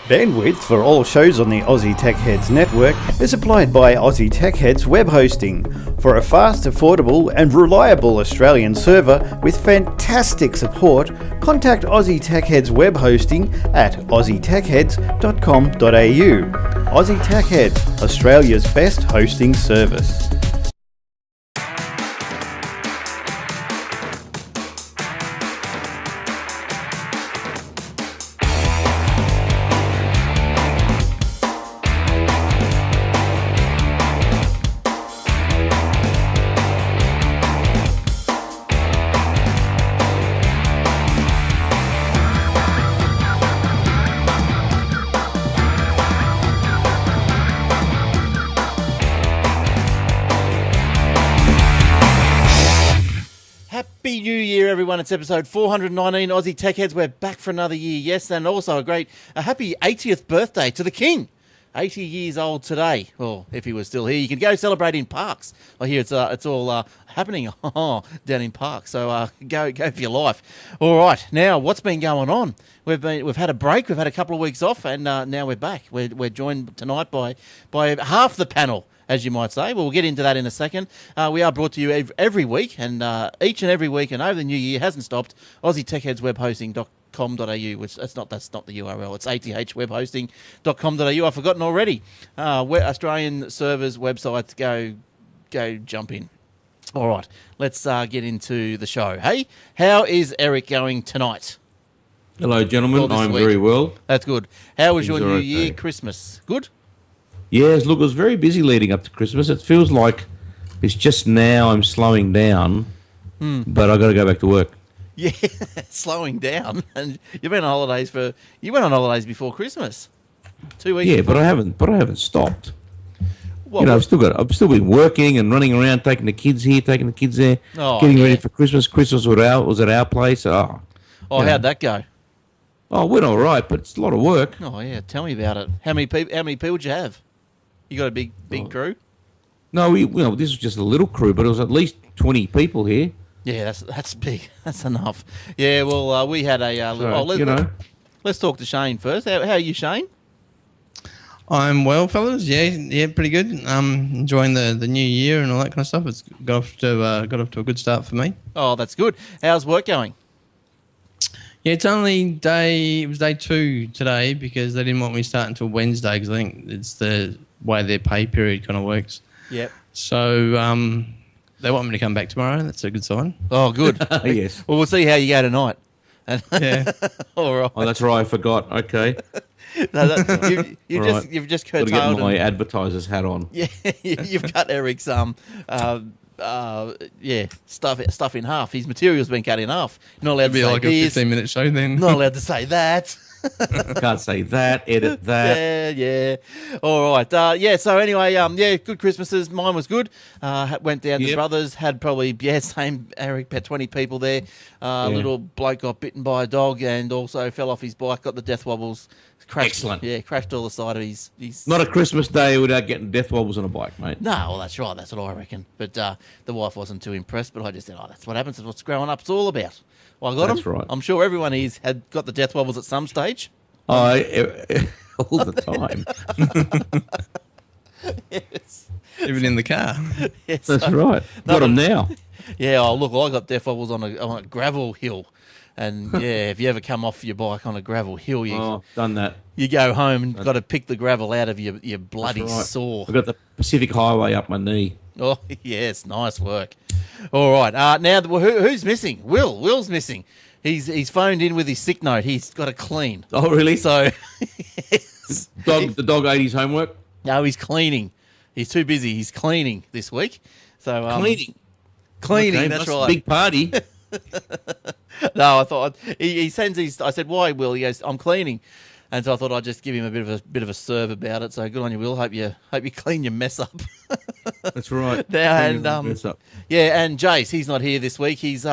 Bandwidth for all shows on the Aussie Tech Heads network is supplied by Aussie Tech Heads Web Hosting. For a fast, affordable and reliable Australian server with fantastic support, contact Aussie Tech Heads Web Hosting at aussietechheads.com.au. Aussie Tech Heads, Australia's best hosting service. Happy New Year, everyone. It's episode 419, Aussie Tech Heads. We're back for another year, yes, and also a happy 80th birthday to the King. 80 years old today. Well, if he was still here, you can go celebrate in Parks. I hear it's all happening down in Parks, so go for your life. All right, now, what's been going on? We've had a break, we've had a couple of weeks off, and now we're back. We're joined tonight by half the panel, as you might say. We'll get into that in a second. We are brought to you every week, and each and every week, and over the new year, hasn't stopped, AussieTechHeadsWebHosting.com.au, which that's not the URL, it's athwebhosting.com.au. I've forgotten already. Australian servers, websites, go jump in. All right, let's get into the show. Hey, how is Eric going tonight? Hello, gentlemen. I'm very well. That's good. How was your New Year, Christmas? Good? Yes, look, it was very busy leading up to Christmas. It feels like it's just now I'm slowing down, but I've got to go back to work. Yeah, slowing down. And you went on holidays before Christmas. 2 weeks. Yeah, but I haven't stopped. Well, I've still been working and running around, taking the kids here, taking the kids there, getting ready for Christmas. Christmas was at our place. How'd that go? Oh, it went all right, but it's a lot of work. Oh yeah, tell me about it. How many people did you have? You got a big crew? No, this was just a little crew, but it was at least 20 people here. Yeah, that's big. That's enough. Yeah, well, we had a. Let's talk to Shane first. How are you, Shane? I'm well, fellas. Yeah, pretty good. Enjoying the new year and all that kind of stuff. It's got off to a good start for me. Oh, that's good. How's work going? Yeah, it was day 2 today because they didn't want me to start until Wednesday because I think it's the way their pay period kind of works. Yep. So they want me to come back tomorrow. That's a good sign. Oh, good. Yes. Well, we'll see how you go tonight. Yeah. All right. Oh, that's right. I forgot. Okay. You've just curtailed. Got to get my advertiser's hat on. Yeah, you've cut Eric's stuff in half. His material's been cut in half. Not allowed to say like a 15-minute show then. Not allowed to say that. Can't say that. Edit that. Yeah. All right. So anyway, good Christmases. Mine was good. Went down to Brothers. Had probably same Eric. About 20 people there. Little bloke got bitten by a dog and also fell off his bike. Got the death wobbles. Crashed, excellent. Yeah, crashed all the side of his. Not a Christmas day without getting death wobbles on a bike, mate. No, well, that's right. That's what I reckon. But the wife wasn't too impressed. But I just said, that's what happens. That's what growing up's all about. Well, I got That's them. right. I'm sure everyone had got the death wobbles at some stage. All the time. Yes. Even in the car. Yes, That's right. Got them now. Yeah, look, I got death wobbles on a gravel hill. And, if you ever come off your bike on a gravel hill, done that. You go home and got to pick the gravel out of your bloody sore. I've got the Pacific Highway up my knee. Oh, yes, nice work. All right, now who's missing? Will's missing. He's phoned in with his sick note. He's got to clean. Oh, really? So, The dog ate his homework? No, he's cleaning. He's too busy. He's cleaning this week. So Cleaning, okay, that's right. A big party. No, I thought he sends these. I said, "Why, Will?" He goes, "I'm cleaning," and so I thought I'd just give him a bit of a serve about it. So good on you, Will. Hope you clean your mess up. That's right. Now, and Jace, he's not here this week. His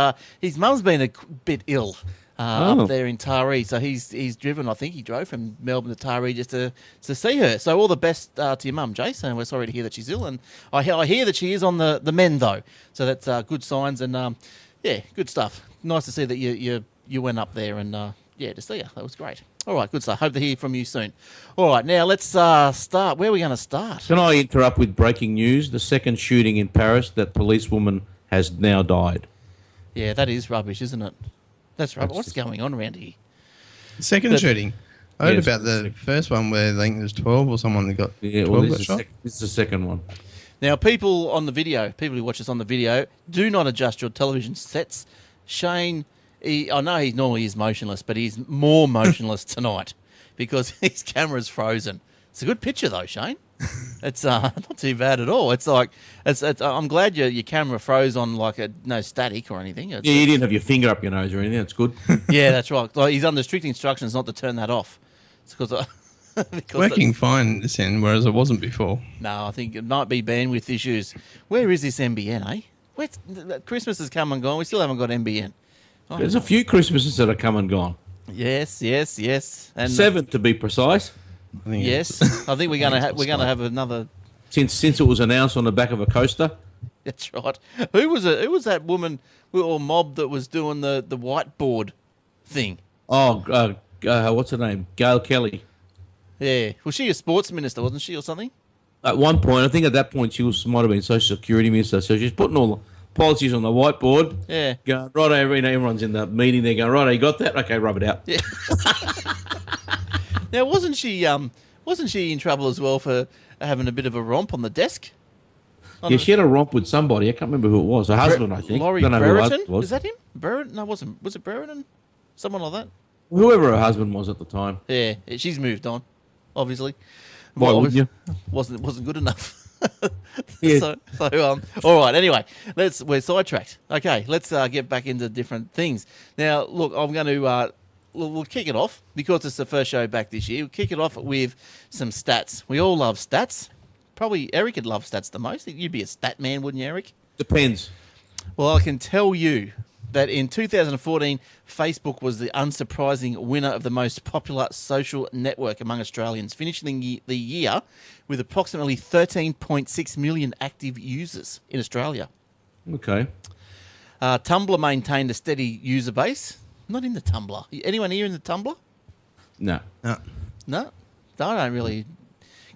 mum's been a bit ill up there in Taree, so he's driven. I think he drove from Melbourne to Taree just to see her. So all the best to your mum, Jace, and we're sorry to hear that she's ill. And I hear that she is on the mend though, so that's good signs and good stuff. Nice to see that you went up there and to see her. That was great. All right, good stuff. Hope to hear from you soon. All right, now let's start. Where are we going to start? Can I interrupt with breaking news? The second shooting in Paris, that policewoman has now died. Yeah, that is rubbish, isn't it? That's rubbish. What's going on around here? Second shooting. I heard Yes, about the first one where I think there's 12 or someone that got Yeah, 12 well, got shot. this is the second one. Now, people on the video, people who watch us on the video, do not adjust your television sets. Shane, I know he normally is motionless, but he's more motionless tonight because his camera's frozen. It's a good picture, though, Shane. It's not too bad at all. It's like I'm glad your camera froze on like no static or anything. Yeah, you didn't have your finger up your nose or anything. That's good. Yeah, that's right. Like, he's under strict instructions not to turn that off. It's because Working fine this end, whereas it wasn't before. No, I think it might be bandwidth issues. Where is this NBN, eh? Christmas has come and gone. We still haven't got NBN. There's a few Christmases that have come and gone. Yes. And 7 to be precise. I think yes, I think we're going to have another. Since it was announced on the back of a coaster. That's right. Who was it? Who was that woman or mob that was doing the whiteboard thing? Oh, what's her name? Gail Kelly. Yeah, was she a sports minister, wasn't she, or something? At one point, I think at that point might have been Social Security Minister, so she's putting all the policies on the whiteboard. Yeah. Going, right, everyone's in the meeting, they're going, right, you got that? Okay, rub it out. Yeah. Now, wasn't she in trouble as well for having a bit of a romp on the desk? Yeah, she had a romp with somebody. I can't remember who it was. Her husband, I think. Laurie Don't know who her Brereton? husband was. Is that him? Brereton? No, it wasn't. Was it Brereton? Someone like that? Whoever her husband was at the time. Yeah, she's moved on, obviously. Why wouldn't you? Wasn't good enough. Yeah. All right. Anyway, we're sidetracked. Okay, let's get back into different things. Now, look, I'm going to we'll kick it off because it's the first show back this year. We'll kick it off with some stats. We all love stats. Probably Eric would love stats the most. You'd be a stat man, wouldn't you, Eric? Depends. Well, I can tell you that in 2014, Facebook was the unsurprising winner of the most popular social network among Australians, finishing the year with approximately 13.6 million active users in Australia. Okay. Tumblr maintained a steady user base. Not in the Tumblr. Anyone here in the Tumblr? No. No, I don't really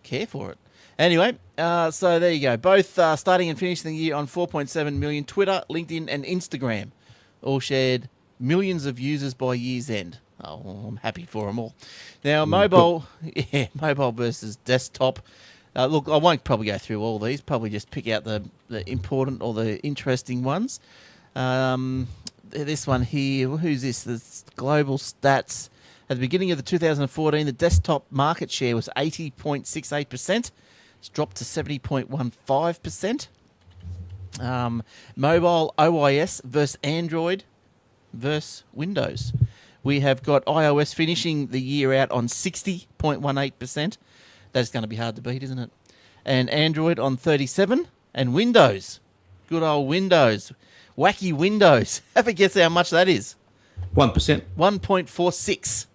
care for it. Anyway, so there you go. Both starting and finishing the year on 4.7 million. Twitter, LinkedIn, and Instagram all shared millions of users by year's end. Oh, I'm happy for them all. Now, mobile versus desktop. Look, I won't probably go through all these. Probably just pick out the important or the interesting ones. This one here, who's this? The global stats. At the beginning of the 2014, the desktop market share was 80.68%. It's dropped to 70.15%. Mobile OIS versus Android versus Windows. We have got iOS finishing the year out on 60.18%. That's going to be hard to beat, isn't it? And Android on 37%. And Windows. Good old Windows. Wacky Windows. Have a guess how much that is? 1%. 1.46%.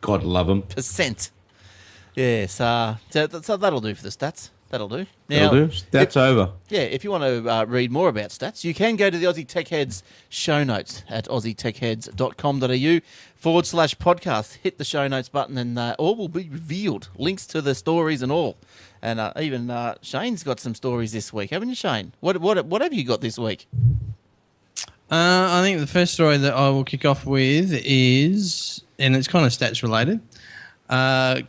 God love them. Yes, so that'll do for the stats. That'll do. That'll do. Stats over. Yeah, if you want to read more about stats, you can go to the Aussie Tech Heads show notes at aussietechheads.com.au/podcast. Hit the show notes button and all will be revealed. Links to the stories and all. And even Shane's got some stories this week, haven't you, Shane? What have you got this week? I think the first story that I will kick off with is, and it's kind of stats related.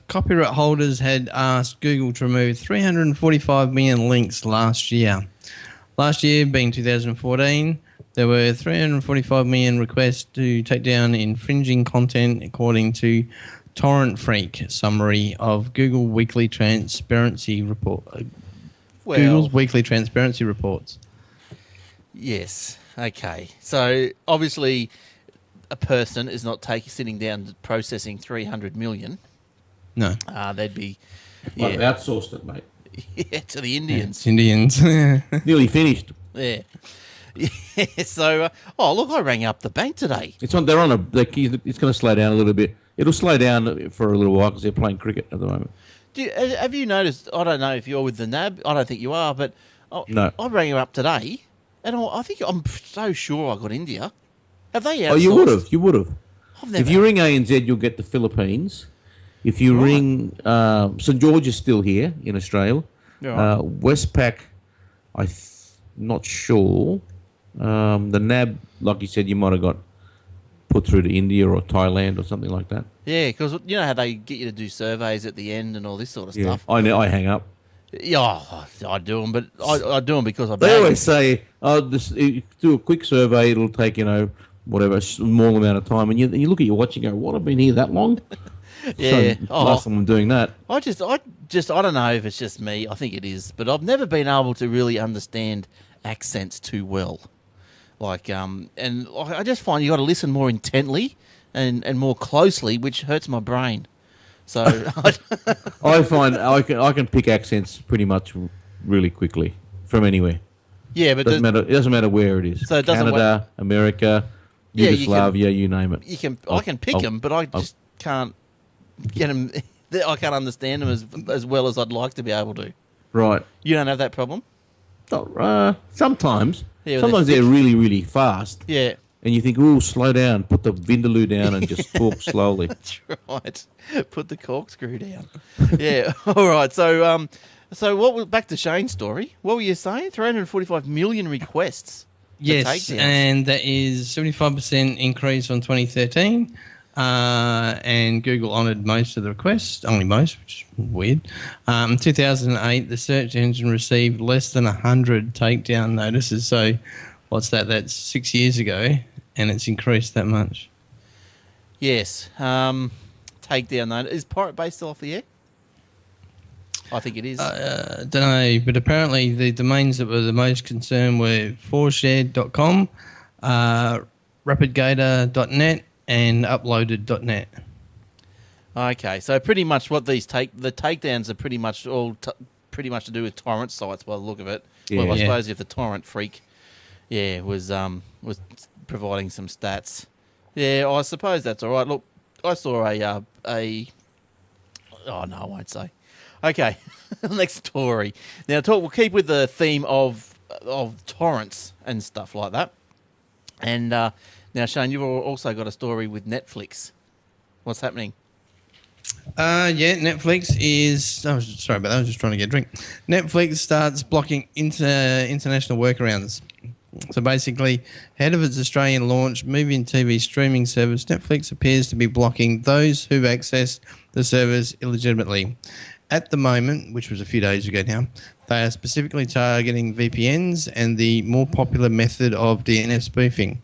Copyright holders had asked Google to remove 345 million links last year. Last year, being 2014, there were 345 million requests to take down infringing content, according to Torrent Freak summary of Google Weekly Transparency Report. Google's Weekly Transparency Reports. Yes. Okay. So obviously, a person is not sitting down processing 300 million. No. They'd be I've outsourced it, mate. yeah, to the Indians. It's Indians. Nearly finished. Yeah. Yeah. So, look, I rang up the bank today. It's on. They're on a. It's going to slow down a little bit. It'll slow down for a little while because they're playing cricket at the moment. Have you noticed? I don't know if you're with the NAB. I don't think you are, but No. I rang her up today, and I think I'm so sure I got India. Have they outsourced? Oh, you would have. You would have. If you ring ANZ, you'll get the Philippines. If you ring St George is still here in Australia. Right. Westpac, not sure. The NAB, like you said, you might have got put through to India or Thailand or something like that. Yeah, because you know how they get you to do surveys at the end and all this sort of Yeah, stuff. I know. I hang up. Yeah, I do them, but I do them because I. They always say, do a quick survey. It'll take whatever small amount of time, and you look at your watch and go, "What? I've been here that long?" Yeah. So last time I'm doing that. I don't know if it's just me. I think it is, but I've never been able to really understand accents too well. And I just find you got to listen more intently and more closely, which hurts my brain. So I find I can pick accents pretty much really quickly from anywhere. Yeah, but It doesn't matter where it is. So it doesn't Canada, America, Yugoslavia, you name it. I can pick them, but I just can't get them. I can't understand them as well as I'd like to be able to. Right. You don't have that problem? Sometimes. Yeah, Sometimes they're really, really fast. Yeah. And you think, oh, slow down, put the vindaloo down and just talk slowly. That's right. Put the corkscrew down. Yeah. All right. So back to Shane's story. What were you saying? 345 million requests. Yes, and that is 75% increase on 2013. And Google honoured most of the requests, only most, which is weird. 2008, the search engine received less than 100 takedown notices. So what's that? That's 6 years ago, and it's increased that much. Yes. Takedown notice. Is Pirate Bay still off the air? I think it is. Don't know, but apparently the domains that were the most concerned were foreshared.com, rapidgator.net, and uploaded.net. Okay, so pretty much what the takedowns are pretty much all pretty much to do with torrent sites by the look of it. Yeah. Well, I suppose if the torrent freak, was providing some stats. Yeah, I suppose that's all right. Look, I saw oh no, I won't say. Okay, next story. Now we'll keep with the theme of torrents and stuff like that. And now, Shane, you've also got a story with Netflix. What's happening? Netflix is... Oh, sorry about that. I was just trying to get a drink. Netflix starts blocking international workarounds. So basically, ahead of its Australian launch, movie and TV streaming service, Netflix appears to be blocking those who've accessed the service illegitimately. At the moment, which was a few days ago now, they are specifically targeting VPNs and the more popular method of DNS spoofing.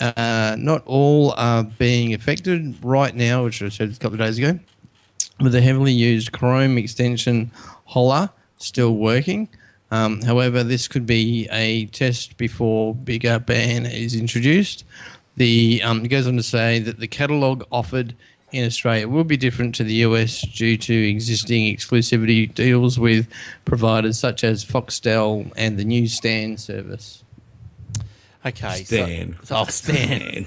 Not all are being affected right now, which I said a couple of days ago, with the heavily used Chrome extension Holla still working. However, this could be a test before bigger ban is introduced. It goes on to say that the catalogue offered in Australia will be different to the US due to existing exclusivity deals with providers such as Foxtel and the Newsstand service. Okay, Stan. Stan.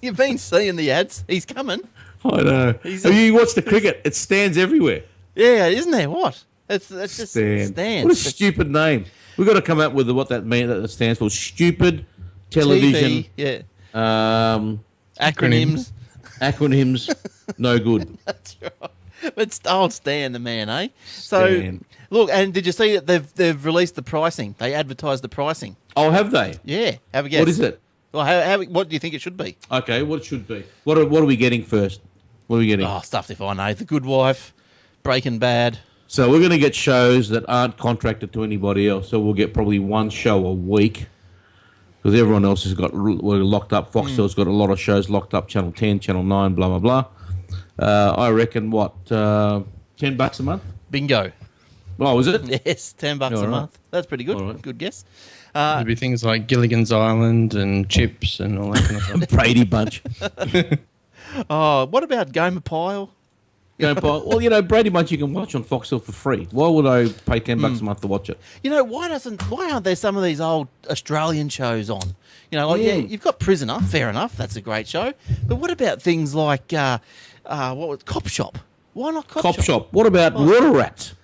You've been seeing the ads. He's coming. I know. Have you watched the cricket? It stands everywhere. Yeah, isn't there? What? It's just Stan. What a stupid name. We've got to come up with what that means. That stands for stupid television. TV, Acronyms. Acronyms, no good. That's right. But old Stan, the man, eh? So, Stan. look, and did you see that they've released the pricing? They advertised the pricing. Oh, have they? Yeah. Have a guess. What is it? Well, what do you think it should be? Okay, what it should be. What are we getting first? What are we getting? Oh, stuff if I know. The Good Wife, Breaking Bad. So we're going to get shows that aren't contracted to anybody else. So we'll get probably one show a week because everyone else we're locked up. Foxtel's got a lot of shows locked up. Channel 10, Channel 9, blah, blah, blah. I reckon, $10 a month? Bingo. Oh, is it? Yes, $10 a month. That's pretty good. Right. Good guess. There'd be things like Gilligan's Island and Chips and all that kind of stuff. Brady Bunch. Oh, what about Gomer Pyle? Well, Brady Bunch you can watch on Foxtel for free. Why would I pay $10 a month to watch it? Why aren't there some of these old Australian shows on? You've got Prisoner, fair enough, that's a great show. But what about things like Cop Shop? Why not Cop Shop? What about Water Rats?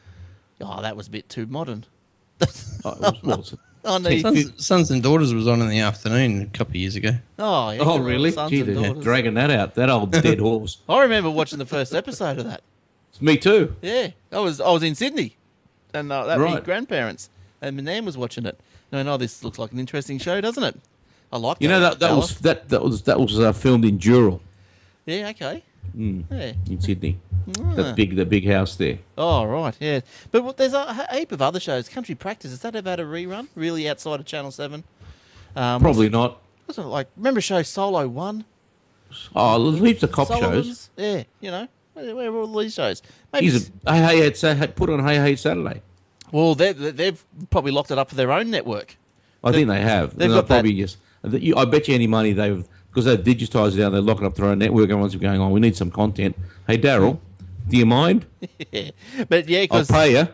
Oh, that was a bit too modern. What was it? Oh, no. Sons and Daughters was on in the afternoon a couple of years ago. Oh, yeah. Oh, really? Sons Gee, and they're Daughters. dragging that out. That old dead horse. I remember watching the first episode of that. Me too. Yeah. I was in Sydney. And that was my Right. grandparents. And my nan was watching it. And I know this looks like an interesting show, doesn't it? I like that. You know that was filmed in Dural Yeah, okay. Yeah. in Sydney. Ah. The big house there. Oh, right, yeah. But there's a heap of other shows. Country Practice, has that ever had a rerun? Really outside of Channel 7? Probably not. Wasn't it like, remember a show Solo 1? Oh, there's heaps of cop shows. Sullivans? Yeah, you know, where are all these shows? Maybe Put on Hey Hey Saturday. well, they've probably locked it up for their own network. I think they have. they've And got probably just. I bet you any money because they've digitised it now. They're locking up their own network. Everyone's going on. We need some content. Hey Daryl, do you mind? Yeah. But yeah, I'll because pay you.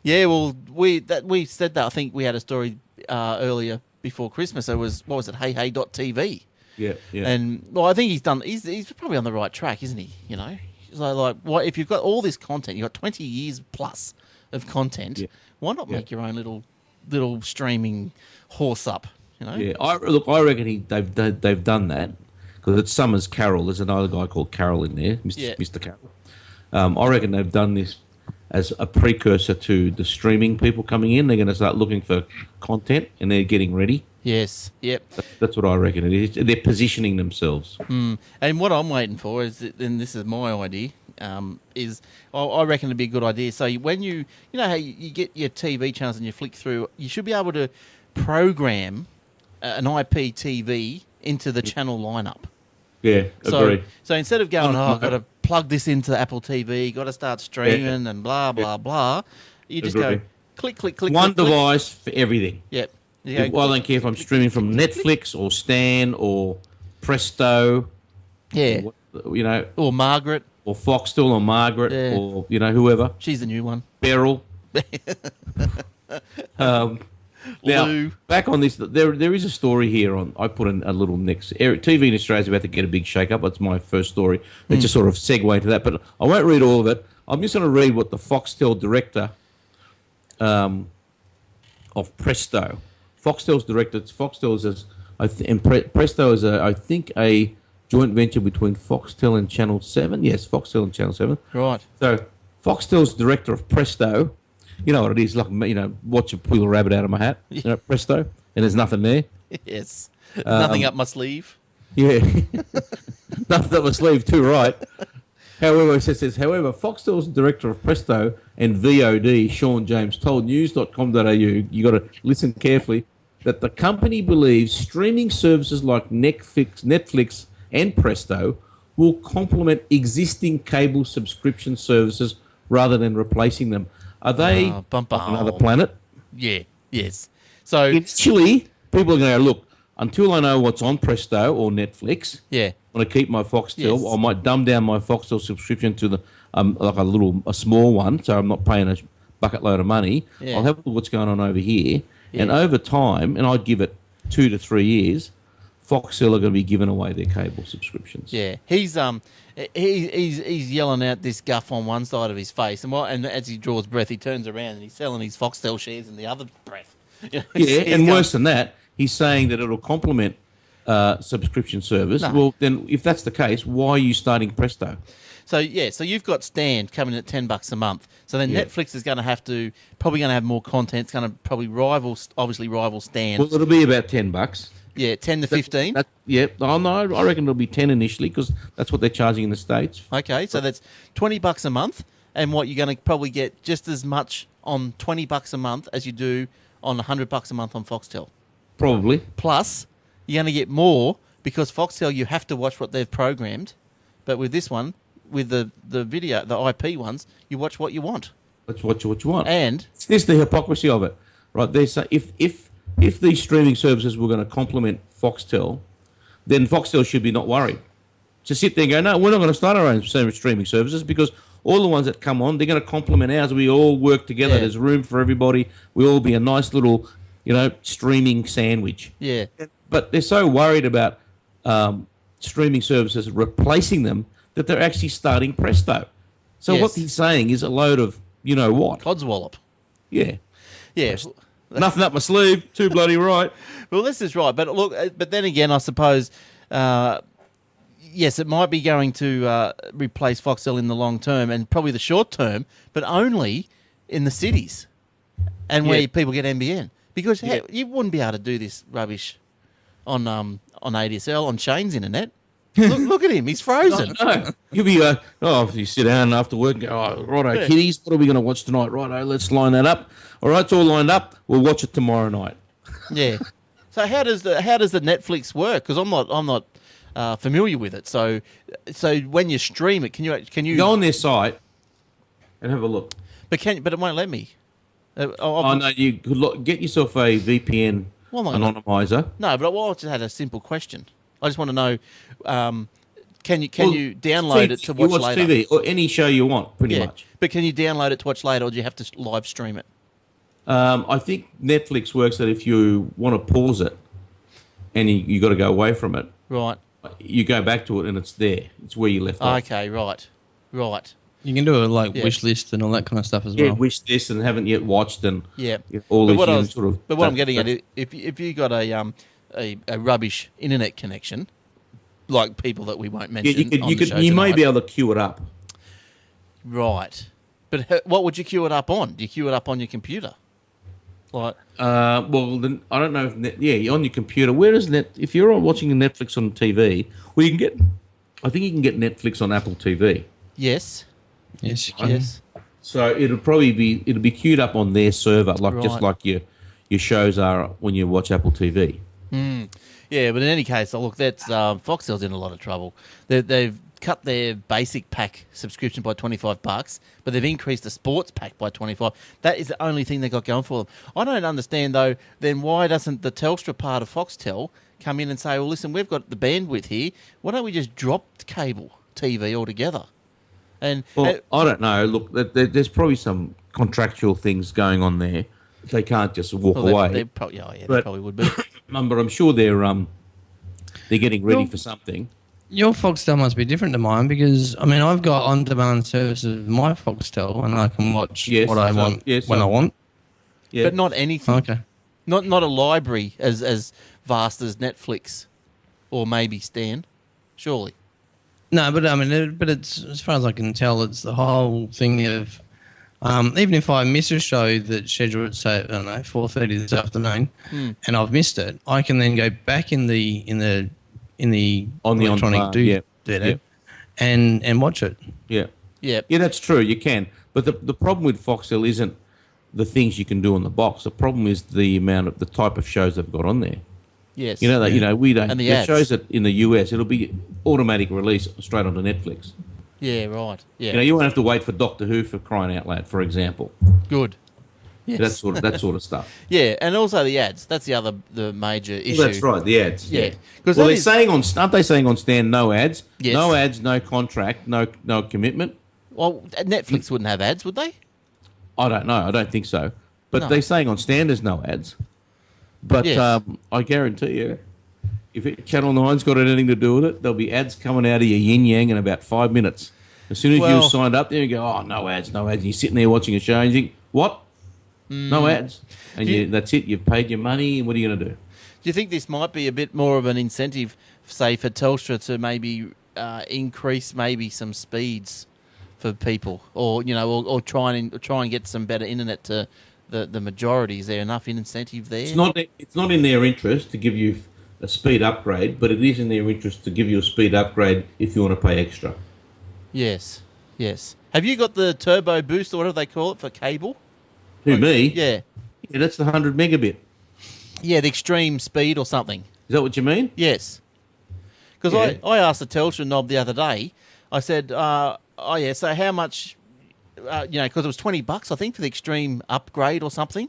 yeah, well, we said that. I think we had a story earlier before Christmas. It was what was it? HeyHey.tv. Yeah, yeah. And well, I think he's probably on the right track, isn't he? You know, so like, what if you've got all this content, you've got 20 years plus of content, Yeah. why not make your own little streaming horse up? You know? Yeah, I reckon they've done that because it's Summers Carroll. There's another guy called Carroll in there, Mr. Carroll. I reckon they've done this as a precursor to the streaming people coming in. They're going to start looking for content and they're getting ready. Yes. Yep. That's what I reckon it is. They're positioning themselves. And what I'm waiting for is, and this is my idea, is I reckon it'd be a good idea. So when you know how you get your TV channels and you flick through, you should be able to program an IPTV into the channel lineup. Yeah, agree. So instead of going, I've got to plug this into Apple TV, got to start streaming and blah, blah, blah, you just Agree. go click, click, click, One click, device for everything. Yep. You I go, don't care if I'm streaming from Netflix or Stan or Presto. yeah. Or, you know, Or Margaret. or Foxtel or Margaret Yeah. or, you know, whoever. She's the new one. Beryl. Now, Lou. back on this, there is a story here on. I put in a little next. TV in Australia is about to get a big shake-up. That's my first story. Let's just sort of segue into that, but I won't read all of it. I'm just going to read what the Foxtel director of Presto. Foxtel's director. Foxtel's Presto is I think a joint venture between Foxtel and Channel 7. Yes, Foxtel and Channel 7. Right. So Foxtel's director of Presto, you know what it is, like, you know, watch a pull a rabbit out of my hat, you know, Presto, and there's nothing there. Yes. Nothing up my sleeve. Yeah. Nothing up my sleeve too, right? However, it says, however, Foxtel's director of Presto and VOD, Sean James, told news.com.au, you got to listen carefully, that the company believes streaming services like Netflix and Presto will complement existing cable subscription services rather than replacing them. Are they bum, bum. on another planet? Yeah. Yes. So Initially, people are going to go, look, until I know what's on Presto or Netflix, yeah. I want to keep my Foxtel. Yes. I might dumb down my Foxtel subscription to the like a small one, so I'm not paying a bucket load of money. Yeah. I'll have a look what's going on over here, Yeah. and over time, and I'd give it 2 to 3 years, Foxtel are going to be giving away their cable subscriptions. Yeah, he's yelling out this guff on one side of his face, and as he draws breath, he turns around and he's selling his Foxtel shares in the other breath. You know, Yeah, he's and going- worse than that, he's saying that it'll complement subscription service. No. Well, then, if that's the case, why are you starting Presto? So you've got Stan coming at $10 a month. So then Yeah. Netflix is going to probably going to have more content. It's going to probably rival Stan. Well, it'll be about $10. Yeah, 10 to 15. Yeah, oh, no, I reckon it'll be 10 initially because that's what they're charging in the States. Okay, so that's $20 a month, and what you're going to probably get just as much on $20 a month as you do on $100 a month on Foxtel. Probably. Plus, you're going to get more because Foxtel, you have to watch what they've programmed, but with this one, with the video, the IP ones, you watch what you want. That's what you want. And It's the hypocrisy of it, right? They say if these streaming services were going to complement Foxtel, then Foxtel should be not worried. To sit there and go, no, we're not going to start our own streaming services because all the ones that come on, they're going to complement ours. We all work together. Yeah. There's room for everybody. We all be a nice little, streaming sandwich. yeah, But they're so worried about streaming services replacing them that they're actually starting Presto. So Yes. what he's saying is a load of, you know what? codswallop. Yeah. Yeah. Nothing up my sleeve. Too bloody right. Well, this is right, but look, but then again, I suppose, yes, it might be going to replace Foxtel in the long term and probably the short term, but only in the cities and where people get NBN, because you wouldn't be able to do this rubbish on ADSL on Shane's internet. Look at him, he's frozen. No. You'll be, if you sit down after work and go, oh, righto, kiddies, what are we going to watch tonight? Righto, let's line that up. All right, it's all lined up. We'll watch it tomorrow night. Yeah. So how does the Netflix work? Because I'm not familiar with it. So when you stream it, can you go on their site and have a look? But it won't let me. No, you could get yourself a VPN anonymizer. No, but I just had a simple question. I just want to know, can you download it to watch later? TV or any show you want, pretty much. But can you download it to watch later, or do you have to live stream it? I think Netflix works that if you want to pause it and you got to go away from it, right? You go back to it and it's there. It's where you left off. Okay, right. You can do a wish list and all that kind of stuff as well. Yeah, wish this and haven't yet watched and all these But what I'm getting at is, if you got a rubbish internet connection, like people that we won't mention, you may be able to queue it up. Right. But what would you queue it up on? Do you queue it up on your computer? Like, then I don't know if on your computer. Where is net? If you're watching Netflix on TV, well, you can get. I think you can get Netflix on Apple TV. Yes. Yes, you can. Yes. So it'll be queued up on their server, just like your shows are when you watch Apple TV. Yeah, but in any case, look, that's Foxtel's in a lot of trouble. They've cut their basic pack subscription by $25, but they've increased the sports pack by $25. That is the only thing they got going for them. I don't understand, though, then why doesn't the Telstra part of Foxtel come in and say, well, listen, we've got the bandwidth here. Why don't we just drop cable TV altogether? I don't know. Look, there's probably some contractual things going on there. They can't just walk away. They probably would be. But I'm sure they're getting ready for something. Your Foxtel must be different to mine because, I've got on-demand services with my Foxtel and I can watch what I want when I want. Yeah. But not anything. Okay. Not a library as vast as Netflix or maybe Stan, surely. No, but it's, as far as I can tell, it's the whole thing of, even if I miss a show that's scheduled at, say, I don't know, 4:30 this afternoon, and I've missed it, I can then go back in the electronic and watch it. Yeah. Yeah. Yeah, that's true. You can. But the problem with Foxtel isn't the things you can do on the box. The problem is the type of shows they've got on there. Yes. We don't. And the ads. Shows that in the US, it'll be automatic release straight onto Netflix. Yeah, right. Yeah. You won't have to wait for Doctor Who for crying out loud, for example. Good. Yes. That sort of stuff. Yeah, and also the ads. That's the major issue. Well, that's right, the ads. Yeah. Well, aren't they saying on Stan, no ads? Yes. No ads, no contract, no commitment. Well, Netflix wouldn't have ads, would they? I don't know. I don't think so. But No. they're saying on Stan there's no ads. But Yes. I guarantee you, if Channel 9's got anything to do with it, there'll be ads coming out of your yin-yang in about 5 minutes. As soon as you're signed up there, you go, oh, no ads. And you're sitting there watching a show and you think, what? No ads. And that's it. You've paid your money. And what are you going to do? Do you think this might be a bit more of an incentive, say, for Telstra to maybe increase maybe some speeds for people, or or try and get some better internet to the majority? Is there enough incentive there? It's not in their interest to give you a speed upgrade, but it is in their interest to give you a speed upgrade if you want to pay extra. Yes. Have you got the turbo boost or whatever they call it for cable? Who, me? Yeah. Yeah, that's the 100 megabit. Yeah, the extreme speed or something. Is that what you mean? Yes. Because I asked the Telstra knob the other day. I said, so how much, because it was $20, I think, for the extreme upgrade or something.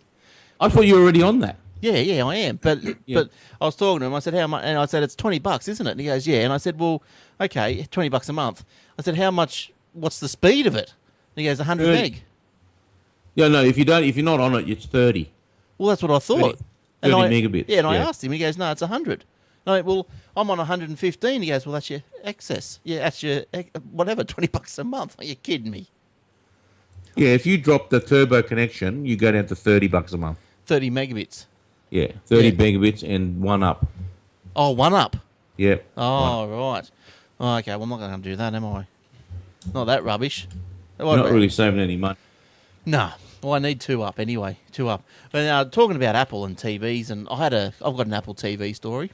I thought you were already on that. Yeah, I am. But I was talking to him. I said, how much? And I said, it's $20, isn't it? And he goes, yeah. And I said, well, okay, $20 a month. I said, how much? What's the speed of it? And he goes, 100 meg. Yeah, no. If you're not on it, it's 30. Well, that's what I thought. 30 megabits. Yeah, and I asked him. He goes, no, it's 100. And I went, well, I'm on 115. He goes, well, that's your excess. Yeah, that's your whatever, $20 a month. Are you kidding me? Yeah, if you drop the turbo connection, you go down to $30 a month. 30 megabits. Yeah, 30 Yeah. megabits and 1 up. Oh, 1 up. Yeah. Oh, right. Oh, okay, well, I'm not going to do that, am I? Not that rubbish. You're not really saving any money. No. Well, I need 2 up anyway. 2 up. But now, talking about Apple and TVs, and I've got an Apple TV story.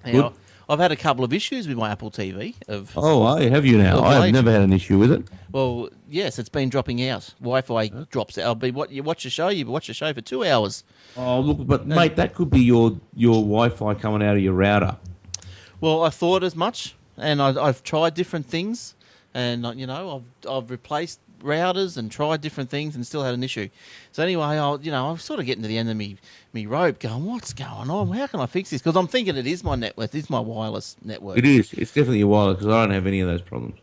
Now, Good. I've had a couple of issues with my Apple TV. Have you now? Of I have late. never had an issue with it. Well, yes, it's been dropping out. Wi-Fi drops out. You watch the show for 2 hours. Oh, look, but mate, that could be your Wi-Fi coming out of your router. Well, I thought as much, and I've tried different things, and I've replaced routers and tried different things, and still had an issue. So anyway, I'm sort of getting to the end of me rope, going, what's going on? How can I fix this? Because I'm thinking it is my network, it's my wireless network. It is. It's definitely a wireless because I don't have any of those problems.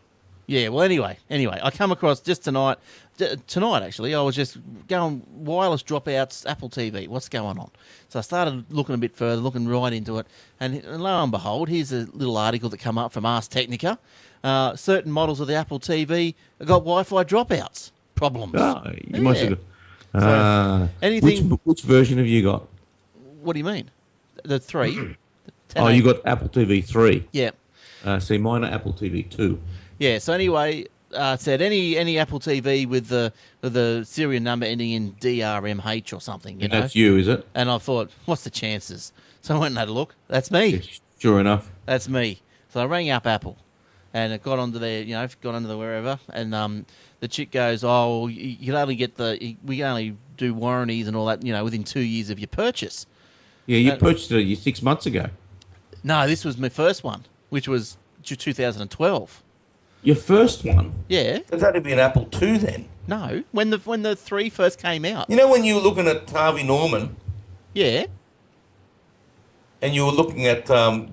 Yeah. Well, anyway, I come across just tonight actually. I was just going wireless dropouts, Apple TV. What's going on? So I started looking a bit further, looking right into it, and lo and behold, here's a little article that come up from Ars Technica. Certain models of the Apple TV have got Wi-Fi dropouts problems. You must have got. Anything? Which version have you got? What do you mean? The 3? Oh, you got Apple TV 3. Yeah. See, mine are Apple TV 2. Yeah. So anyway, it said any Apple TV with the serial number ending in DRMH or something. You know. That's you, is it? And I thought, what's the chances? So I went and had a look. That's me. Yes, sure enough. That's me. So I rang up Apple, and it got onto their, got onto the wherever, and the chick goes, "Oh, you can only we only do warranties and all that, within 2 years of your purchase." Yeah, you purchased it 6 months ago. No, this was my first one, which was 2012. Your first one? Yeah. Does that be an Apple 2 then? No, when the 3 first came out. You know when you were looking at Harvey Norman Yeah. and you were looking at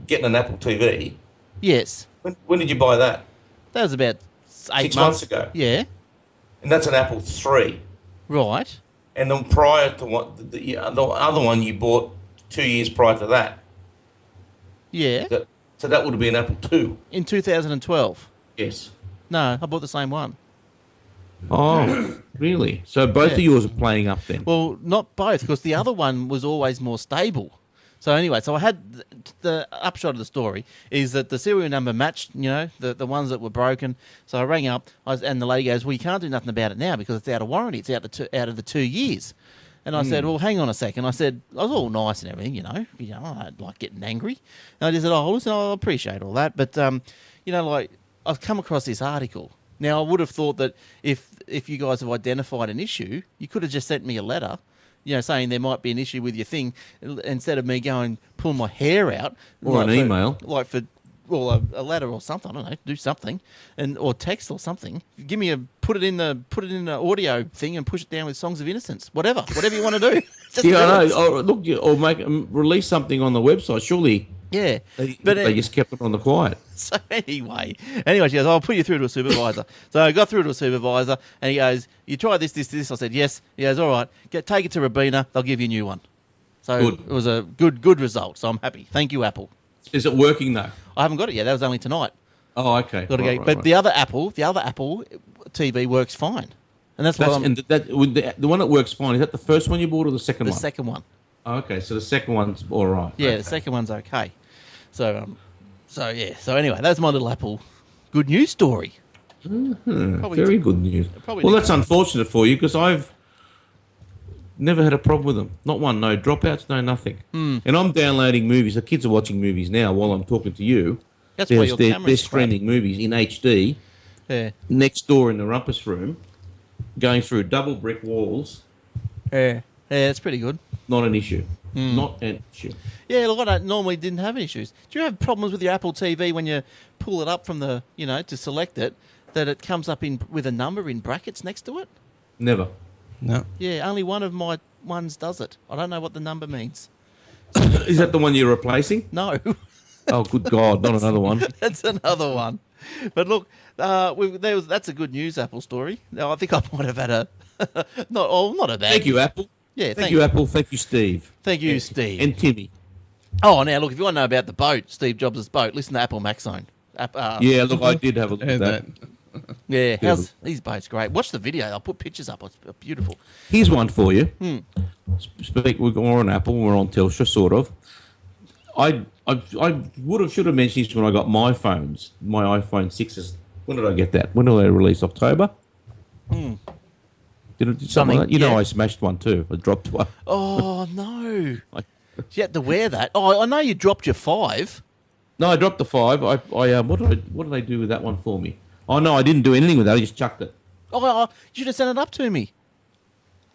getting an Apple TV? Yes. When did you buy that? That was about 8 6 months ago. Yeah. And that's an Apple 3. Right. And then prior to the other one you bought 2 years prior to that. Yeah. So that would have been Apple 2. In 2012. Yes. No, I bought the same one. Oh, really? So both of yours are playing up then? Well, not both, because the other one was always more stable. So anyway, I had the upshot of the story is that the serial number matched, the ones that were broken. So I rang up, and the lady goes, "Well, you can't do nothing about it now because it's out of warranty. It's out of the 2 years." And I said, "Well, hang on a second." I said, I was all nice and everything, I don't like getting angry. And I just said, "Oh, listen, I appreciate all that, but I've come across this article. Now, I would have thought that if you guys have identified an issue, you could have just sent me a letter, saying there might be an issue with your thing, instead of me going pulling my hair out Or an email, a letter or something. I don't know, do something, or text or something. Give me put it in the audio thing and push it down with Songs of Innocence, whatever you want to do. Just yeah, I do it. know. Or release something on the website. Surely, Yeah, they just kept it on the quiet. So anyway, she goes, "I'll put you through to a supervisor." So I got through to a supervisor, and he goes, "You try this. I said, "Yes." He goes, "All right, take it to Rabina. They'll give you a new one." So Good. It was a good result. So I'm happy. Thank you, Apple. Is it working though? I haven't got it yet. That was only tonight. Oh, okay. Got to go. Right, But right. the other Apple TV works fine, and that's why the one that works fine, is that the first one you bought or the second the one? second one. Oh, okay, so the second one's all right. Yeah, Okay. the second one's okay. So anyway, that's my little Apple good news story. Very good news. probably Well, did- that's unfortunate for you because I've never had a problem with them. Not one, no dropouts, no nothing. And I'm downloading movies. The kids are watching movies now while I'm talking to you. That's why your They're camera's streaming movies in HD Yeah, next door in the rumpus room, going through double brick walls. yeah, it's pretty good. Not an issue. Not an issue. Yeah, look, I normally didn't have issues. Do you have problems with your Apple TV when you pull it up from the, to select it, that it comes up with a number in brackets next to it? Never. No. Yeah, only one of my ones does it. I don't know what the number means. Is that the one you're replacing? No, Oh, good God, not another one. that's another one. But look, that's a good news Apple story. Now, I think I might have had a not a bad. Thank you, Apple. Yeah, Thank you, Apple. Thank you, Steve. Thank you, Steve. And Timmy. Oh, now look, if you want to know about the boat, Steve Jobs' boat, listen to Apple Mac Zone. Yeah, look, I did have a look at Heard that. Yeah, these boats great. Watch the video. I'll put pictures up. It's beautiful. Here's one for you. We're on Apple. We're on Telstra, sort of. I should have mentioned this when I got my phones, my iPhone 6s. When did I get that? When did they release? October? Did something like that? You know, I smashed one too. I dropped one. Oh, no. You had to wear that. Oh, I know you dropped your 5. No, I dropped the 5. What did I do with that one for me? Oh, no, I didn't do anything with that. I just chucked it. Oh, you should have sent it up to me.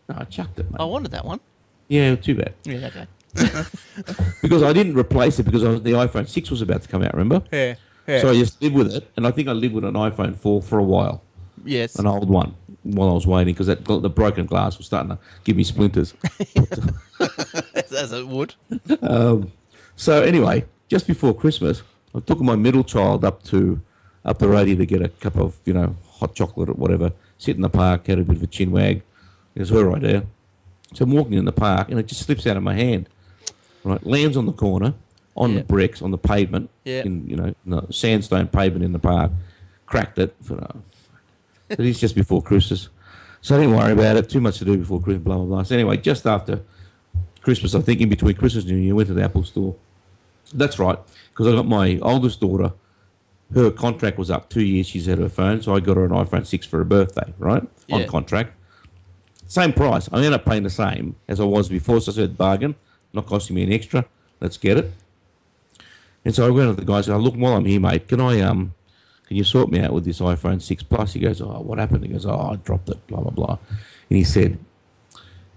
No, I chucked it, mate. I wanted that one. Yeah, too bad. Yeah, okay. Because I didn't replace it because the iPhone 6 was about to come out, remember? Yeah. So I just lived with it, and I think I lived with an iPhone 4 for a while. Yes. An old one, while I was waiting, because the broken glass was starting to give me splinters. As it would. So anyway, just before Christmas, I took my middle child up the roadie to get a cup of, hot chocolate or whatever, sit in the park, had a bit of a chin wag. It was her idea. So I'm walking in the park, and it just slips out of my hand. Right, lands on the corner, on the bricks, on the pavement, in the sandstone pavement in the park. Cracked it. It is just before Christmas, so I didn't worry about it. Too much to do before Christmas, blah blah blah. So anyway, just after Christmas, I think in between Christmas and New Year, went to the Apple store. That's right, because I got my oldest daughter. Her contract was up 2 years. She's had her phone, so I got her an iPhone 6 for her birthday. Right, on contract, same price. I ended up paying the same as I was before. So I said, bargain. Not costing me an extra. Let's get it. And so I went to the guy and said, look, while I'm here, mate, can you sort me out with this iPhone 6 Plus? He goes, what happened? He goes, I dropped it, blah, blah, blah. And he said,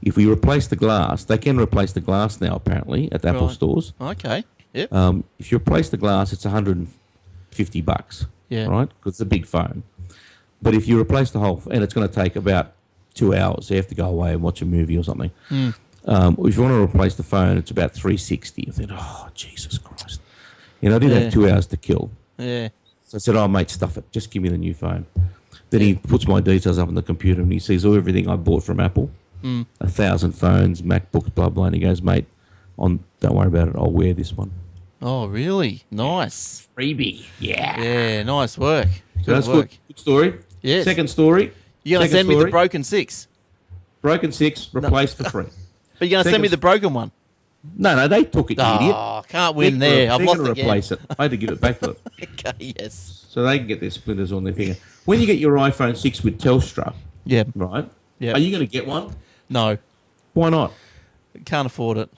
if we replace the glass, they can replace the glass now, apparently, at the Apple stores. Okay. Yep. If you replace the glass, it's $150. Yeah. Right? Because it's a big phone. But if you replace the whole, and it's going to take about 2 hours, so you have to go away and watch a movie or something. If you want to replace the phone, it's about $360. I said, oh, Jesus Christ. I didn't have 2 hours to kill. Yeah. So I said, mate, stuff it. Just give me the new phone. Then he puts my details up on the computer and he sees everything I bought from Apple. 1,000 phones, MacBooks, blah, blah. And he goes, mate, don't worry about it. I'll wear this one. Oh, really? Nice. Freebie. Yeah. Yeah, nice work. So that's good. Good story. Yes. Second story. You're going to send me the broken 6? Broken 6, replaced for free. But you're going to send me the broken one? No, they took it, you idiot. Oh, can't win there. I've lost to again. replace it. I had to give it back to them. Okay, yes. So they can get their splinters on their finger. When you get your iPhone 6 with Telstra, right? Yeah. Are you going to get one? No. Why not? Can't afford it.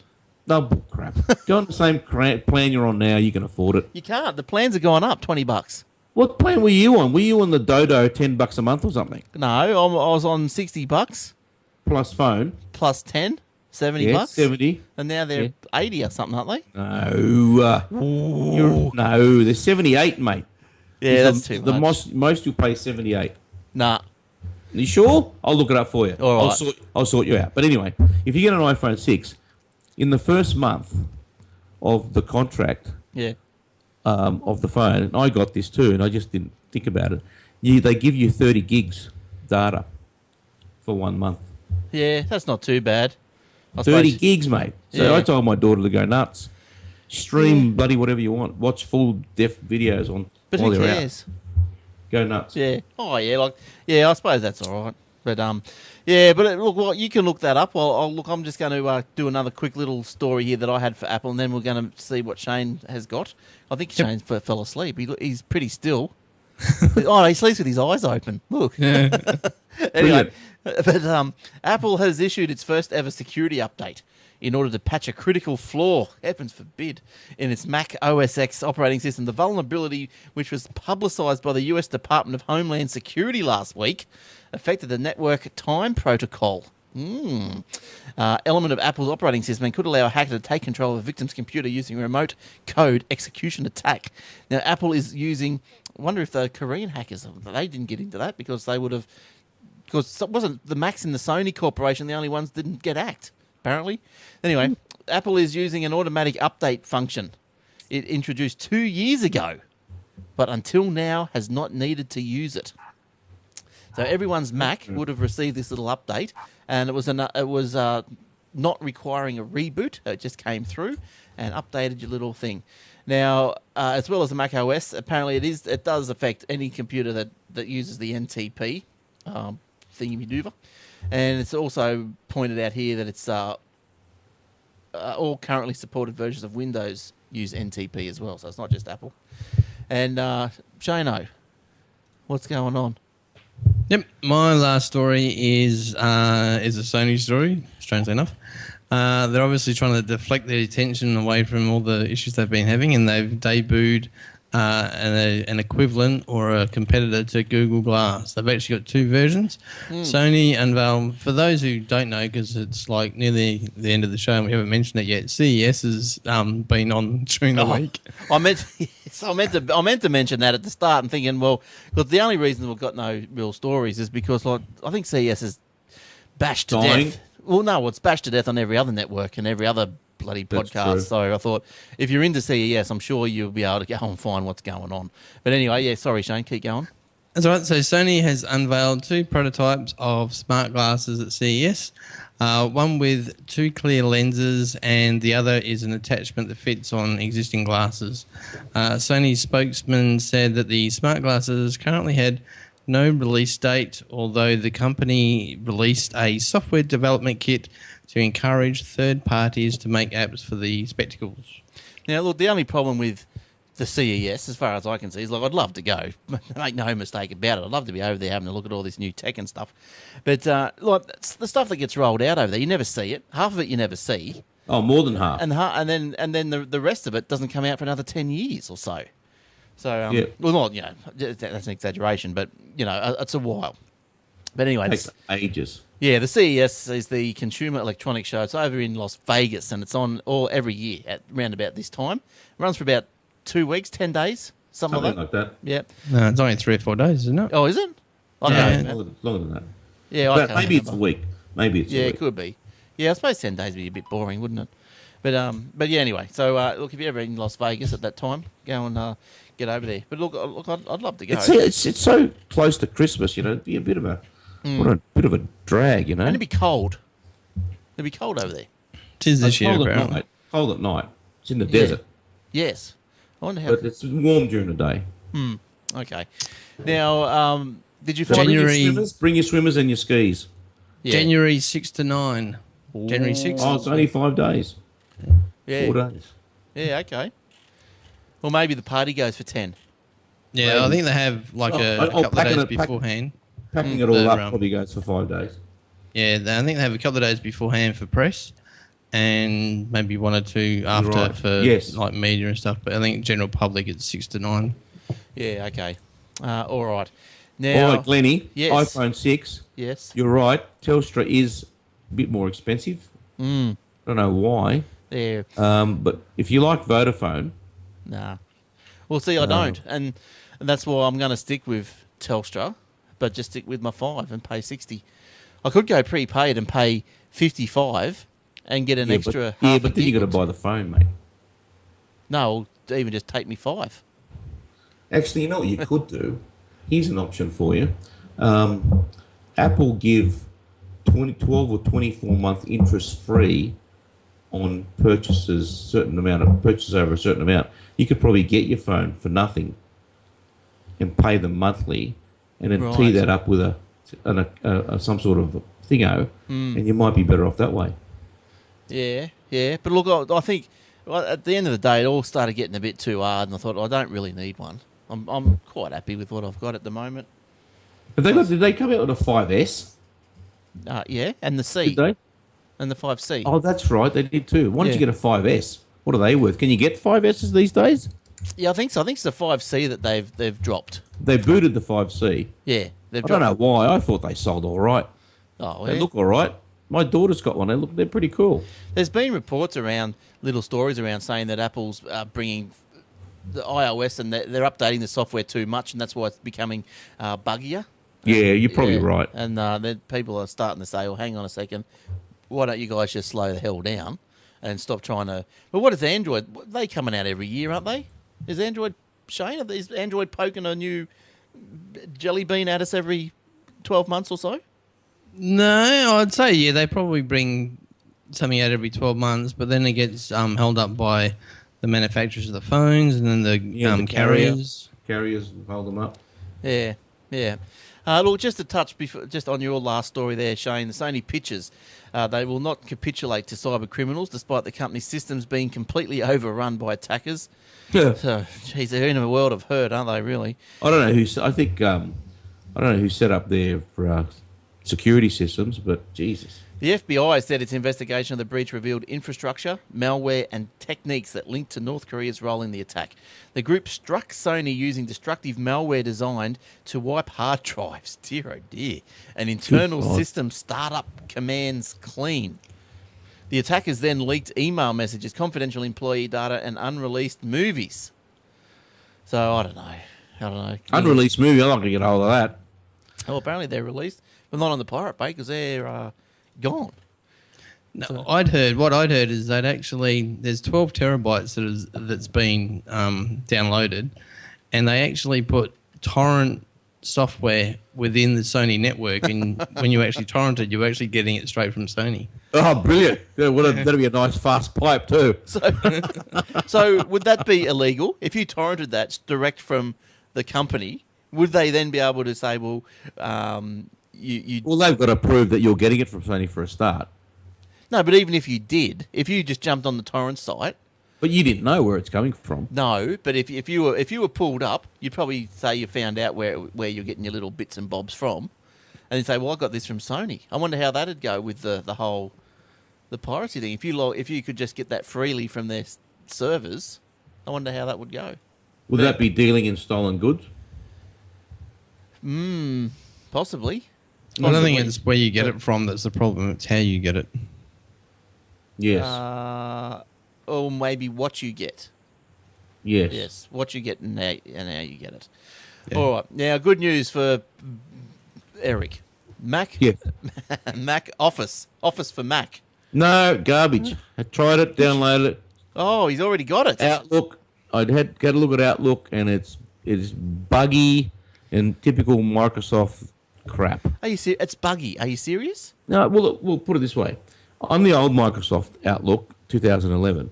No, crap. Go on the same plan you're on now. You can afford it. You can't. The plans are going up $20. What plan were you on? Were you on the Dodo $10 a month or something? No, I was on $60 plus phone plus 10, $70. 70, and now they're 80 or something, aren't they? No, no, they're 78, mate. Yeah, that's too much. The most you'll pay 78. Nah. Are you sure? I'll look it up for you. All right. I'll sort you out. But anyway, if you get an iPhone 6, in the first month of the contract, of the phone, and I got this too, and I just didn't think about it. They give you 30 gigs data for 1 month. Yeah, that's not too bad. 30 gigs, mate. So I told my daughter to go nuts. Stream bloody whatever you want. Watch full def videos on. But while who they're cares? Out. Go nuts. Yeah. Oh yeah. I suppose that's all right. But but look, well, you can look that up. I'm just going to do another quick little story here that I had for Apple, and then we're going to see what Shane has got. I think Shane fell asleep. He's pretty still. Oh, he sleeps with his eyes open. Look. Anyway, but Apple has issued its first ever security update in order to patch a critical flaw, heavens forbid, in its Mac OS X operating system. The vulnerability, which was publicized by the US Department of Homeland Security last week, affected the network time protocol. Element of Apple's operating system and could allow a hacker to take control of a victim's computer using a remote code execution attack. Now, Apple is using... I wonder if the Korean hackers, they didn't get into that because they would have... Because it wasn't the Macs in the Sony Corporation the only ones that didn't get hacked, apparently. Anyway, Apple is using an automatic update function it introduced 2 years ago, but until now has not needed to use it. So everyone's Mac would have received this little update, and it was not requiring a reboot. It just came through and updated your little thing. Now, as well as the Mac OS, apparently it does affect any computer that uses the NTP thingy-maneuver. And it's also pointed out here that it's all currently supported versions of Windows use NTP as well, so it's not just Apple. And Shano, what's going on? Yep, my last story is a Sony story, strangely enough. They're obviously trying to deflect their attention away from all the issues they've been having, and they've debuted an equivalent or a competitor to Google Glass. They've actually got two versions. Sony unveiled, for those who don't know, because it's like nearly the end of the show and we haven't mentioned it yet, CES has been on during the week. I meant to mention that at the start and thinking, well, because the only reason we've got no real stories is because I think CES is bashed to death. Well, no, it's bashed to death on every other network and every other bloody podcast. So I thought, if you're into CES, I'm sure you'll be able to go and find what's going on. But anyway, yeah, sorry, Shane, keep going. That's right. So Sony has unveiled two prototypes of smart glasses at CES. One with two clear lenses and the other is an attachment that fits on existing glasses. Sony's spokesman said that the smart glasses currently had no release date, although the company released a software development kit to encourage third parties to make apps for the spectacles. Now, look, the only problem with the CES, as far as I can see, is like I'd love to go. Make no mistake about it. I'd love to be over there having a look at all this new tech and stuff. But like the stuff that gets rolled out over there, you never see it. Half of it you never see. Oh, more than half. And then the rest of it doesn't come out for another 10 years or so. So, yeah. well, not, you know, that's an exaggeration, but, you know, it's a while. But anyway. It takes ages. Yeah, the CES is the Consumer Electronics Show. It's over in Las Vegas, and it's on every year at around about this time. It runs for about 2 weeks, 10 days, something like that. Yeah. No, it's only 3 or 4 days, isn't it? Oh, is it? Longer than that. Yeah, but maybe it's a week. Maybe it's a week. Yeah, it could be. Yeah, I suppose 10 days would be a bit boring, wouldn't it? But yeah, anyway. So, look, if you're ever in Las Vegas at that time, go and get over there. But look, I'd love to go. It's so close to Christmas, you know. It'd be a bit of a bit of a drag, you know. And it'd be cold. It'd be cold over there. It is this year, apparently. Cold at night. It's in the desert. Yes. I wonder how. But it's warm during the day. Okay. Now, did you find Bring your swimmers and your skis. Yeah. January 6 to 9. January 6. Oh, it's only 5 days. Yeah. 4 days. Yeah, okay. Well, maybe the party goes for 10. Yeah, Maybe. I think they have like a couple of days beforehand. Packing it all up probably goes for 5 days. Yeah, I think they have a couple of days beforehand for press and maybe 1 or 2 after for like media and stuff. But I think general public it's 6 to 9. Yeah, okay. All right. Now, all right, Glennie, yes. iPhone 6. Yes. You're right. Telstra is a bit more expensive. I don't know why. Yeah. But if you like Vodafone... Nah. Well, see, I don't. And that's why I'm going to stick with Telstra, but just stick with my 5 and pay 60. I could go prepaid and pay 55 and get an extra half. Yeah, but then you got to buy the phone, mate. No, even just take me 5. Actually, you know what you could do? Here's an option for you. Apple give 12 or 24 month interest free on purchases over a certain amount. You could probably get your phone for nothing and pay them monthly, and then tee that up with some sort of thingo, and you might be better off that way. Yeah. But look, I think at the end of the day, it all started getting a bit too hard, and I thought I don't really need one. I'm quite happy with what I've got at the moment. Did they come out with a 5S? Yeah, and the C. Did they? And the 5C. Oh, that's right, they did too. Why don't you get a 5S? What are they worth? Can you get 5Ss these days? Yeah, I think so. I think it's the 5C that they've dropped. They booted the 5C. Yeah, they've I dropped. don't know why. I thought they sold all right. Oh, They look all right. My daughter's got one. They're pretty cool. There's been reports around, little stories around saying that Apple's bringing the iOS and they're updating the software too much, and that's why it's becoming buggier. Yeah, you're probably right. And then people are starting to say, well, hang on a second, why don't you guys just slow the hell down and stop trying to... But what is Android? They coming out every year, aren't they? Is Android, Shane, is Android poking a new jelly bean at us every 12 months or so? No, I'd say, yeah, they probably bring something out every 12 months, but then it gets held up by the manufacturers of the phones, and then the carriers. Carriers hold them up. Yeah, yeah. Look, just to touch just on your last story there, Shane, the Sony pictures, they will not capitulate to cyber criminals despite the company's systems being completely overrun by attackers. Yeah. So, geez, they're in a world of hurt, aren't they, really? I don't know who. I think I don't know who set up their security systems, but Jesus. The FBI said its investigation of the breach revealed infrastructure, malware, and techniques that linked to North Korea's role in the attack. The group struck Sony using destructive malware designed to wipe hard drives, dear oh dear, and internal system startup commands clean. The attackers then leaked email messages, confidential employee data, and unreleased movies. So, I don't know. Unreleased movie, I'm not going to get hold of that. Oh, apparently they're released, but not on the Pirate Bay because they're gone. No, what I'd heard is that actually there's 12 terabytes that's been downloaded, and they actually put torrent software within the Sony network, and when you actually torrent it, you're actually getting it straight from Sony. Oh, brilliant! That'll be a nice fast pipe too. So would that be illegal if you torrented that direct from the company? Would they then be able to say, well, Well, they've got to prove that you're getting it from Sony for a start. No, but even if you did, if you just jumped on the torrent site, but you didn't know where it's coming from. No, but if you were pulled up, you'd probably say you found out where you're getting your little bits and bobs from, and you'd say, well, I got this from Sony. I wonder how that'd go with the whole piracy thing. If you could just get that freely from their servers, I wonder how that would go. Would that be dealing in stolen goods? Possibly. I don't think it's where you get it from that's the problem. It's how you get it. Yes. Or maybe what you get. Yes. Yes, what you get and how you get it. Yeah. All right. Now, good news for Eric. Mac? Yeah. Mac Office. Office for Mac. No, garbage. I tried it, downloaded it. Oh, he's already got it. Outlook. I'd had a look at Outlook, and it is buggy and typical Microsoft crap. It's buggy. Are you serious? No, we'll put it this way. On the old Microsoft Outlook 2011,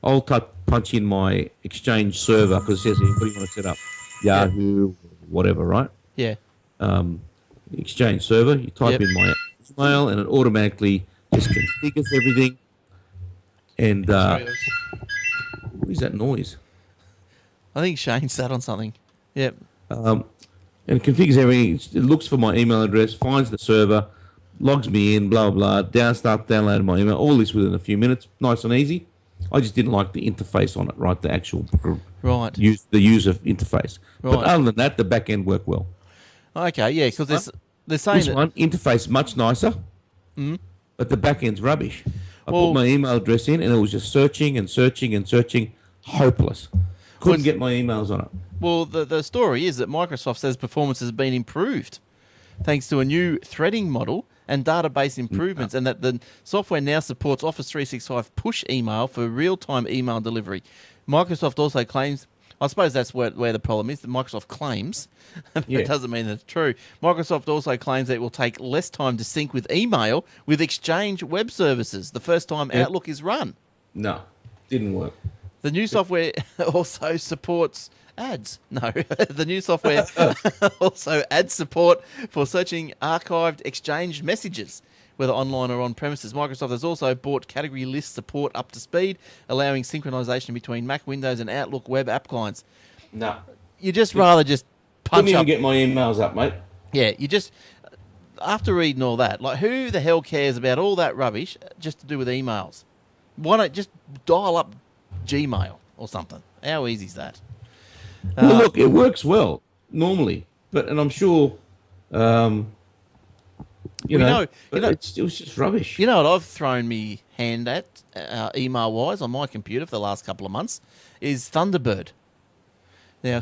I'll punch in my Exchange server because it says, what do you want to set up? Yahoo, whatever, right? Yeah. Exchange server, you type in my email and it automatically just configures everything. And what is that noise? I think Shane sat on something. Yep. And it configures everything. It looks for my email address, finds the server, logs me in, blah, blah, blah, start downloading my email. All this within a few minutes. Nice and easy. I just didn't like the interface on it, right? The actual the user interface. Right. But other than that, the back end worked well. Okay, yeah, because they're saying This one, interface much nicer, but the back end's rubbish. I put my email address in and it was just searching and searching and searching. Hopeless. Couldn't get my emails on it. Well, the story is that Microsoft says performance has been improved thanks to a new threading model and database improvements, and that the software now supports Office 365 push email for real-time email delivery. Microsoft also claims, I suppose that's where the problem is, that Microsoft claims, but it doesn't mean that's true. Microsoft also claims that it will take less time to sync with email with Exchange web services the first time Outlook is run. No, didn't work. The new software also supports ads. No, the new software also adds support for searching archived Exchange messages, whether online or on premises. Microsoft has also brought category list support up to speed, allowing synchronization between Mac, Windows, and Outlook web app clients. No. You just rather just punch Couldn't up. even get my emails up, mate. Yeah, you just, after reading all that, like who the hell cares about all that rubbish just to do with emails? Why not just dial up Gmail or something? How easy is that? Well, look, it works well normally, and I'm sure, it was just rubbish. You know what I've thrown me hand at email-wise on my computer for the last couple of months is Thunderbird. Now,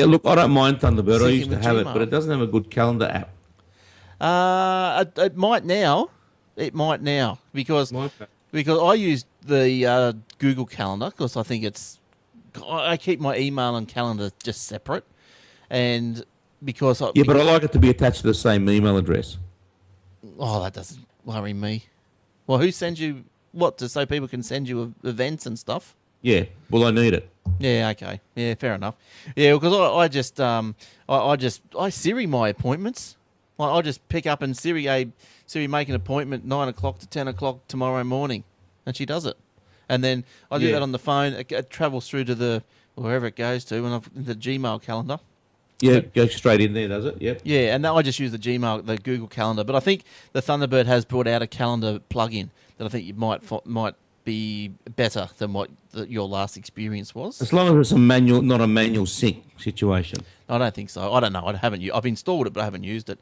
look, I don't mind Thunderbird. I used to have Gmail. it, but it doesn't have a good calendar app. It might now. Because I use the Google Calendar because I think I keep my email and calendar just separate, and because but I like it to be attached to the same email address. Oh, that doesn't worry me. Well, who sends you what? So people can send you events and stuff? Yeah, well, I need it. Yeah, okay. Yeah, fair enough. Yeah, because I Siri my appointments. Like, I just pick up and Siri make an appointment 9 o'clock to 10 o'clock tomorrow morning, and she does it. And then I do that on the phone. It travels through to wherever it goes to, and I've the Gmail calendar. Yeah, it goes straight in there, does it? Yep. Yeah, and now I just use the Google Calendar. But I think the Thunderbird has brought out a calendar plug-in that I think you might be better than what your last experience was. As long as it's not a manual sync situation. I don't think so. I don't know. I've installed it, but I haven't used it.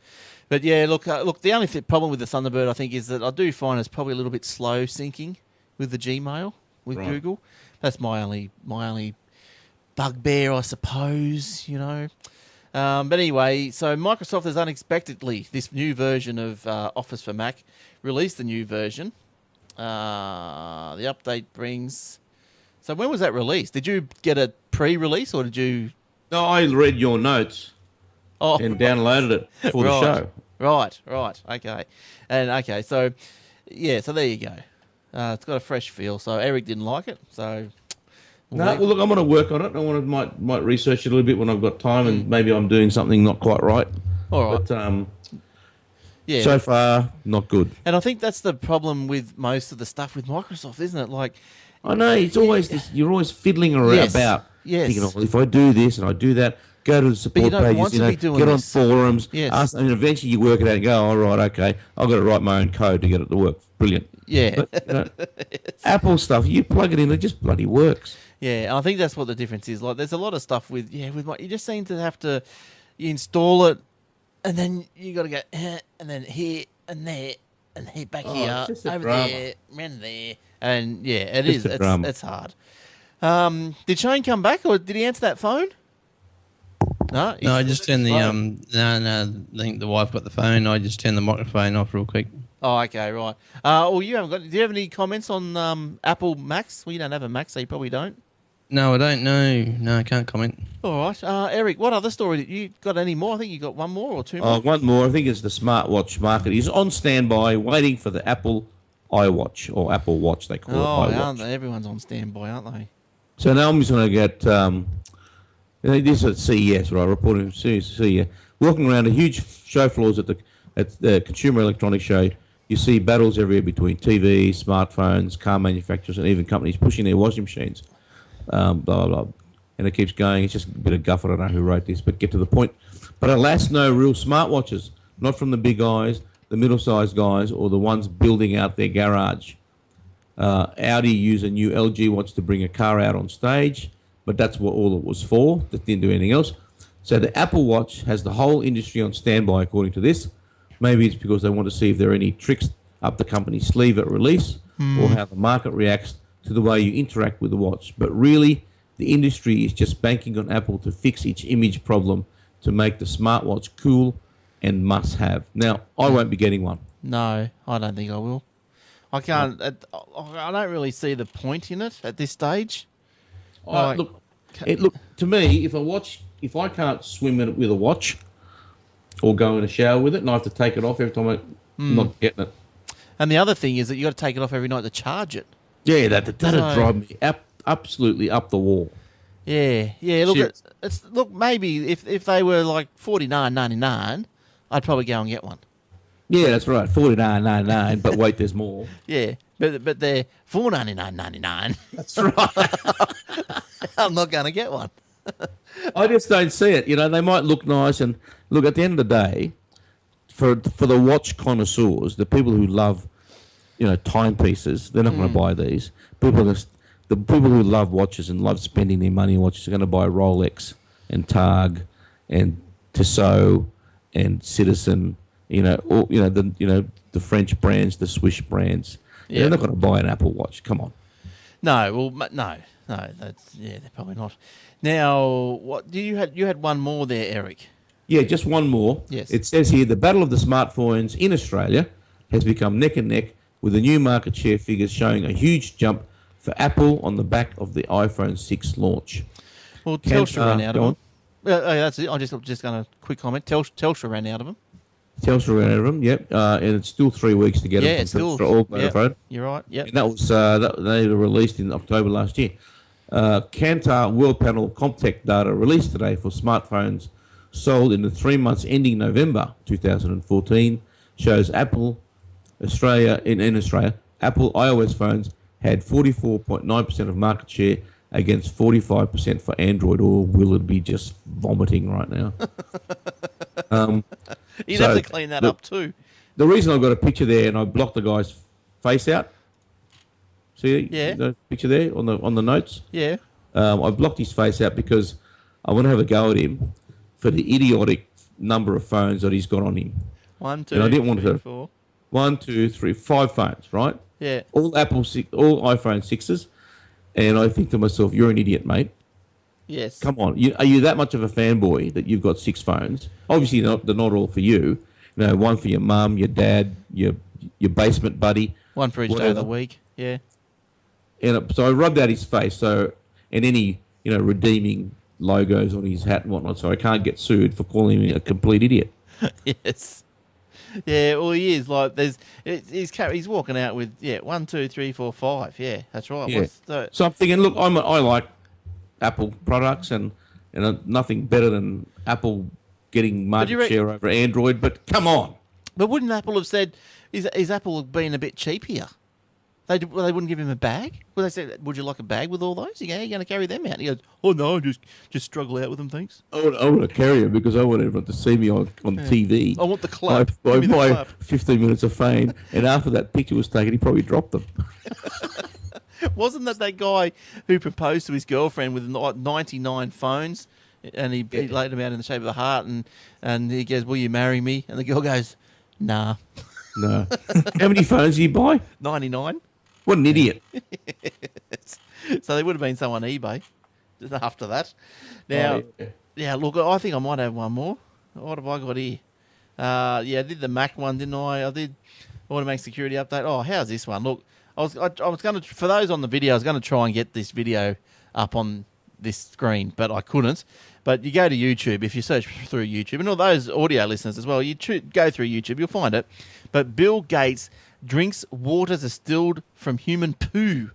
But yeah, look. The only problem with the Thunderbird, I think, is that I do find it's probably a little bit slow syncing with the Gmail with Google. That's my only bugbear, I suppose. But anyway, so Microsoft has unexpectedly, this new version of Office for Mac, released the new version. The update brings... So when was that released? Did you get a pre-release or did you... No, I read your notes and downloaded it for the show. Right, okay. So there you go. It's got a fresh feel, so Eric didn't like it, so... No, well, look, I'm going to work on it. Might research it a little bit when I've got time, and maybe I'm doing something not quite right. All right. But so far, not good. And I think that's the problem with most of the stuff with Microsoft, isn't it? Like, I know it's always this. You're always fiddling around about. Yes. Thinking, well, if I do this and I do that, go to the support pages. Get on forums. Yes. Ask, and eventually you work it out and go, all right, okay, I've got to write my own code to get it to work. Brilliant. Yeah. But, Apple stuff, you plug it in, it just bloody works. Yeah, and I think that's what the difference is. Like, there's a lot of stuff with you just seem to have to install it, and then you got to go and then here and there and here back here over there and there, and it is. It's hard. Did Shane come back, or did he answer that phone? No, I just turned the I think the wife got the phone. I just turned the microphone off real quick. Oh, okay, right. Well, you haven't got. Do you have any comments on Apple Macs? Well, you don't have a Mac, so you probably don't. No, I don't know. No, I can't comment. All right, Eric. What other story did you got? Any more? I think you got one more or two more. One more. I think it's the smartwatch market. He's on standby, waiting for the Apple iWatch or Apple Watch. They call it iWatch. Aren't they? Everyone's on standby, aren't they? So now I'm just going to get. This is at CES, right? Reporting from CES. Walking around a huge show floors at the Consumer Electronics Show. You see battles everywhere between TVs, smartphones, car manufacturers, and even companies pushing their washing machines. Blah, blah, blah. And it keeps going. It's just a bit of guff. I don't know who wrote this, but get to the point. But alas, no real smartwatches. Not from the big guys, the middle-sized guys, or the ones building out their garage. Audi used a new LG watch to bring a car out on stage, but that's what all it was for. That didn't do anything else. So the Apple Watch has the whole industry on standby, according to this. Maybe it's because they want to see if there are any tricks up the company's sleeve at release or how the market reacts to the way you interact with the watch. But really, the industry is just banking on Apple to fix its image problem to make the smartwatch cool and must-have. Now, I won't be getting one. No, I don't think I will. I can't. I don't really see the point in it at this stage. Look, to me, if I can't swim in it with a watch or go in a shower with it, and I have to take it off every time I'm not getting it. And the other thing is that you got to take it off every night to charge it. Yeah, that'd drive me absolutely up the wall. Yeah. Look, maybe if they were like $49.99, I'd probably go and get one. Yeah, that's right, $49.99. But wait, there's more. Yeah, but they're $499.99. That's right. I'm not going to get one. I just don't see it. They might look nice, and look, at the end of the day, for the watch connoisseurs, the people who love, timepieces, they're not going to buy these. The people who love watches and love spending their money on watches are going to buy Rolex and Tag and Tissot and Citizen. The French brands, the Swiss brands. Yeah. They're not going to buy an Apple Watch. Come on. No, no. They're probably not. Now, what you had one more there, Eric? Yeah, just one more. Yes. It says here the battle of the smartphones in Australia has become neck and neck, with the new market share figures showing a huge jump for Apple on the back of the iPhone 6 launch. Well, Telstra ran out of them. That's it. I'm just going to quick comment. Telstra ran out of them. Telstra ran out of them. Yep. And it's still 3 weeks to get them from Telstra or Vodafone. You're right. Yep. And that was they were released in October last year. Kantar Worldpanel ComTech data released today for smartphones sold in the 3 months ending November 2014 shows Apple Australia in Australia, Apple iOS phones had 44.9% of market share against 45% for Android. Or will it be just vomiting right now? You'd have to clean that up too. The reason I've got a picture there and I blocked the guy's face out. See the picture there on the notes? Yeah. I blocked his face out because I want to have a go at him for the idiotic number of phones that he's got on him. 1, 2, and I didn't want 3, to 4. 1, 2, 3, 5 phones, right? Yeah. All iPhone 6s, and I think to myself, you're an idiot, mate. Yes. Come on, are you that much of a fanboy that you've got 6 phones? Obviously, they're not all for you. You know, one for your mum, your dad, your basement buddy. One for each day of the week. Yeah. And so I rubbed out his face, and any redeeming logos on his hat and whatnot, so I can't get sued for calling him a complete idiot. Yes. Yeah, well, he is. Like, he's walking out with 1, 2, 3, 4, 5. Yeah, that's right. Yeah. So I'm thinking, look, I like Apple products, and nothing better than Apple getting market share over Android. But come on. But wouldn't Apple have said, is Apple being a bit cheap here? They wouldn't give him a bag? Would they say, would you like a bag with all those? Yeah, you're going to carry them out. And he goes, oh, no, just struggle out with them, thanks. I want to carry them because I want everyone to see me on TV. I want the clap. I buy 15 minutes of fame, and after that picture was taken, he probably dropped them. Wasn't that guy who proposed to his girlfriend with 99 phones, and he laid them out in the shape of a heart, and he goes, will you marry me? And the girl goes, nah. No. How many phones did you buy? 99. What an idiot. So there would have been some on eBay just after that. Now, look, I think I might have one more. What have I got here? I did the Mac one, didn't I? I did automatic security update. Oh, how's this one? Look, I was going to, for those on the video, I was going to try and get this video up on this screen, but I couldn't. But you go to YouTube, if you search through YouTube, and all those audio listeners as well, you go through YouTube, you'll find it. But Bill Gates drinks water distilled from human poo.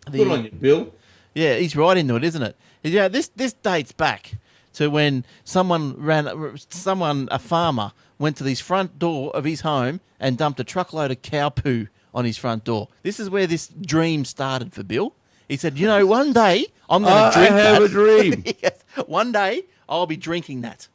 Good on you, Bill. Yeah, he's right into it, isn't it? Yeah, this dates back to when a farmer went to his front door of his home and dumped a truckload of cow poo on his front door. This is where this dream started for Bill. He said, one day I'm going to drink that. I have a dream. Yes, one day I'll be drinking that.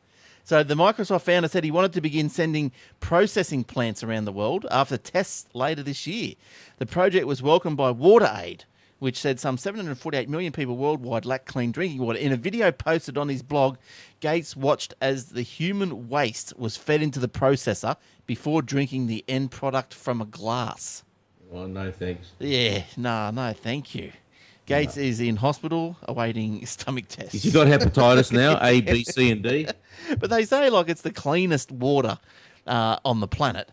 So the Microsoft founder said he wanted to begin sending processing plants around the world after tests later this year. The project was welcomed by WaterAid, which said some 748 million people worldwide lack clean drinking water. In a video posted on his blog, Gates watched as the human waste was fed into the processor before drinking the end product from a glass. Well, no thanks. Yeah, no, thank you. Gates is in hospital awaiting stomach tests. He's got hepatitis now, A, B, C, and D. But they say like it's the cleanest water on the planet.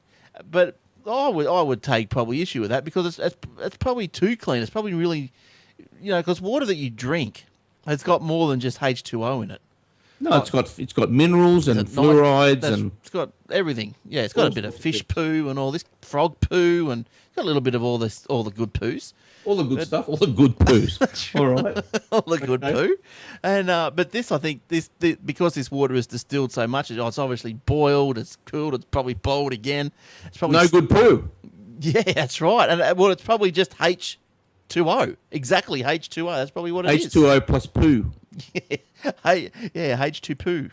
But I would take probably issue with that because it's probably too clean. It's probably really, because water that you drink has got more than just H2O in it. No, it's got minerals and fluorides and it's got everything. Yeah, it's got a bit of fish poo and all this frog poo and it's got a little bit of all the good poos. All the good stuff, all the good poos. All right. All the good poo. And but this, I think, because this water is distilled so much, it's obviously boiled, it's cooled, it's probably boiled again. It's probably no good poo. Yeah, that's right. And it's probably just H2O. Exactly, H2O. That's probably what it is. H2O plus poo. H2 poo.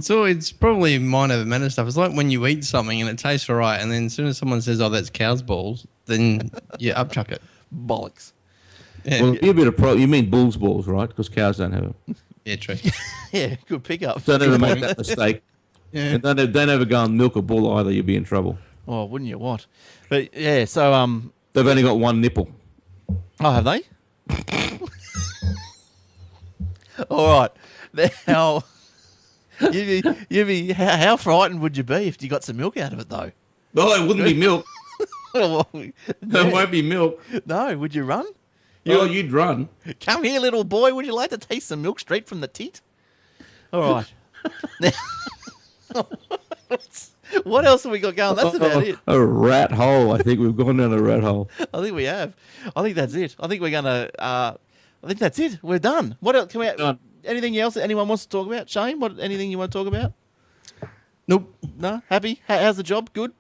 So it's probably minor matter stuff. It's like when you eat something and it tastes all right, and then as soon as someone says, "Oh, that's cow's balls," then you upchuck it. Bollocks. Yeah, well, you're a bit of you mean bull's balls, right? Because cows don't have them. Yeah, true. Yeah, good pickup. Don't ever make that mistake. Yeah. And don't ever go and milk a bull either. You'll be in trouble. Oh, wouldn't you? What? But yeah, so they've only got one nipple. Oh, have they? All right. Now, how frightened would you be if you got some milk out of it, though? Well, it wouldn't be milk. Well, It won't be milk. No, would you run? You'd run. Come here, little boy. Would you like to taste some milk straight from the teat? All right. What else have we got going? That's about it. A rat hole. I think we've gone down a rat hole. I think we have. I think that's it. I think we're gonna. I think that's it. We're done. What else? Can we? Done. Anything else that anyone wants to talk about? Shane, what? Anything you want to talk about? Nope. No. Happy? How's the job? Good.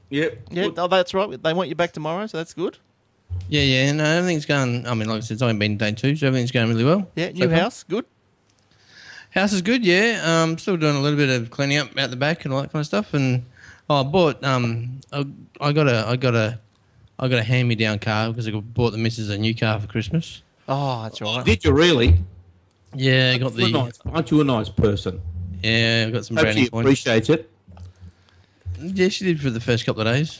Yep. Yeah. Good. Oh, that's right. They want you back tomorrow, so that's good. Yeah. No, everything's going. I mean, like I said, it's only been day 2, so everything's going really well. Yeah. so New far. house. Good. House is good. Yeah. Still doing a little bit of cleaning up out the back and all that kind of stuff. And I bought. I got a hand-me-down car because I bought the missus a new car for Christmas. Oh, that's right. Did you really? Yeah, I got the. Aren't you a nice person? Yeah, I got some Hope brownie she points. appreciates it. Yeah, she did for the first couple of days.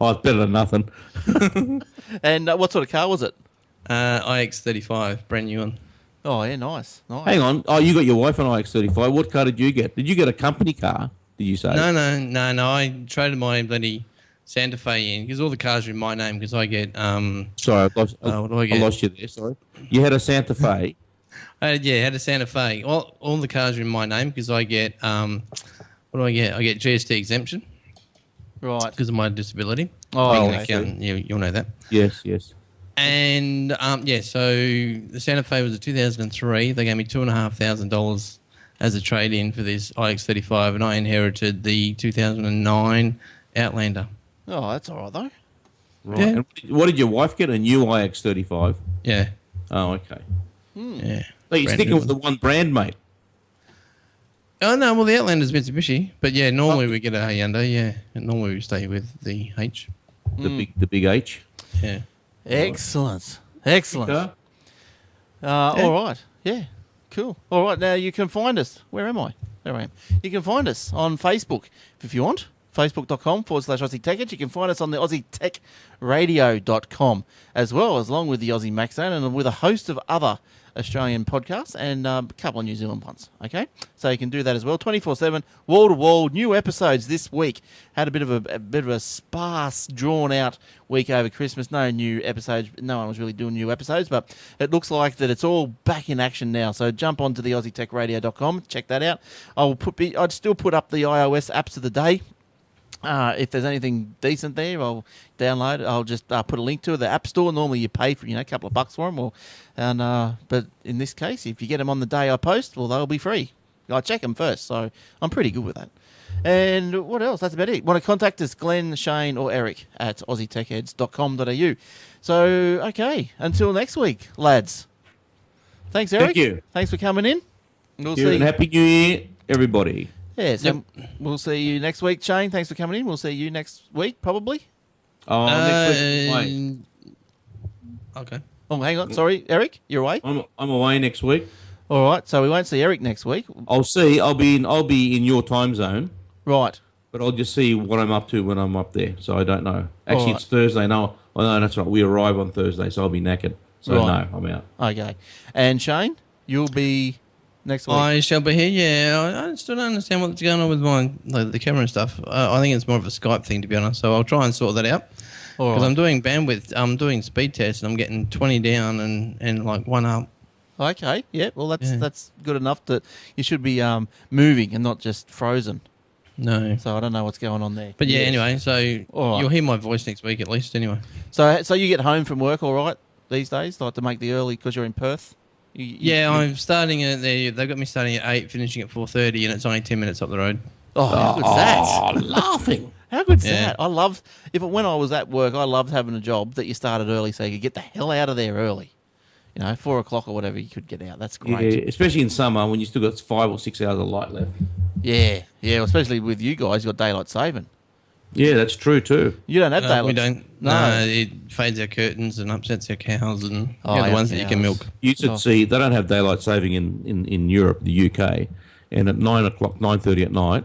Oh, it's better than nothing. And what sort of car was it? iX35, brand new one. Oh, yeah, nice. Hang on. Oh, you got your wife an iX35. What car did you get? Did you get a company car? Did you say? No. I traded my bloody Santa Fe in because all the cars are in my name because I get. Sorry, I what do I get? lost you there. Sorry. You had a Santa Fe. I had a Santa Fe. All the cars are in my name because I get. What do I get? I get GST exemption Right. because of my disability. Oh, Being an okay. accountant, you'll know that. Yes. And so the Santa Fe was a 2003. They gave me $2,500 as a trade-in for this iX35, and I inherited the 2009 Outlander. Oh, that's all right though. Right. Yeah. And what did your wife get? A new iX35. Yeah, Oh, okay. yeah. So you're Brand sticking new. with the one brand, mate. Oh no, well the Outlander's Mitsubishi, but yeah, normally we get a Hyundai. Yeah, and normally we stay with the H. The big H. Yeah. Excellent. Car? All right. Yeah. Cool. All right. Now you can find us. Where am I? There I am. You can find us on Facebook if you want. Facebook.com/Aussie Tech Edge. You can find us on the AussieTechRadio.com as well, as along with the Aussie Mac Zone and with a host of other Australian podcasts and a couple of New Zealand ones. Okay, so you can do that as well. 24/7, wall to wall, new episodes this week. Had a bit of a sparse, drawn out week over Christmas. No new episodes. No one was really doing new episodes, but it looks like that it's all back in action now. So jump onto the AussieTechRadio.com, check that out. I'd still put up the iOS apps of the day. If there's anything decent there, I'll download it. I'll just put a link to it. The App Store, normally you pay for a couple of bucks for them. But in this case, if you get them on the day I post, well, they'll be free. I check them first, so I'm pretty good with that. And what else? That's about it. Want to contact us, Glenn, Shane, or Eric at aussietechheads.com.au. So, okay, until next week, lads. Thanks, Eric. Thank you. Thanks for coming in. We'll Thank you, and Happy New Year, everybody. Yeah, so we'll see you next week, Shane. Thanks for coming in. We'll see you next week, probably. Oh, next week. Wait. Okay. Oh, hang on. Sorry, Eric, you're away. I'm away next week. All right, so we won't see Eric next week. I'll see. I'll be in your time zone, Right. but I'll just see what I'm up to when I'm up there. So I don't know. Actually, All right. it's Thursday. No, that's right. We arrive on Thursday, so I'll be knackered. So Right. no, I'm out. Okay. And Shane, you'll be next week. I shall be here. Yeah, I still don't understand what's going on with the camera and stuff. I think it's more of a Skype thing, to be honest. So I'll try and sort that out All because right. I'm doing bandwidth. I'm doing speed tests and I'm getting 20 down and like 1 up. Okay. Yeah. Well, that's good enough that you should be moving and not just frozen. No. So I don't know what's going on there. But yeah, anyway, so All right. you'll hear my voice next week at least. Anyway. So you get home from work all right these days, like to make the early because you're in Perth. I'm starting at there. They've got me starting at 8, finishing at 4:30, and it's only 10 minutes up the road. Oh, how good's that? Oh, laughing. How good's Yeah. that? I loved when I was at work. I loved having a job that you started early, so you could get the hell out of there early. 4 o'clock or whatever, you could get out. That's Yeah, great. especially in summer when you still got 5 or 6 hours of light left. Yeah, especially with you guys, you got daylight saving. Yeah, that's true too. You don't have daylight. We don't. No. It fades our curtains and upsets our cows and Oh, the yeah, ones that you can cows. milk. You should Oh. see they don't have daylight saving in Europe, the UK, and at 9 o'clock, 9:30 at night,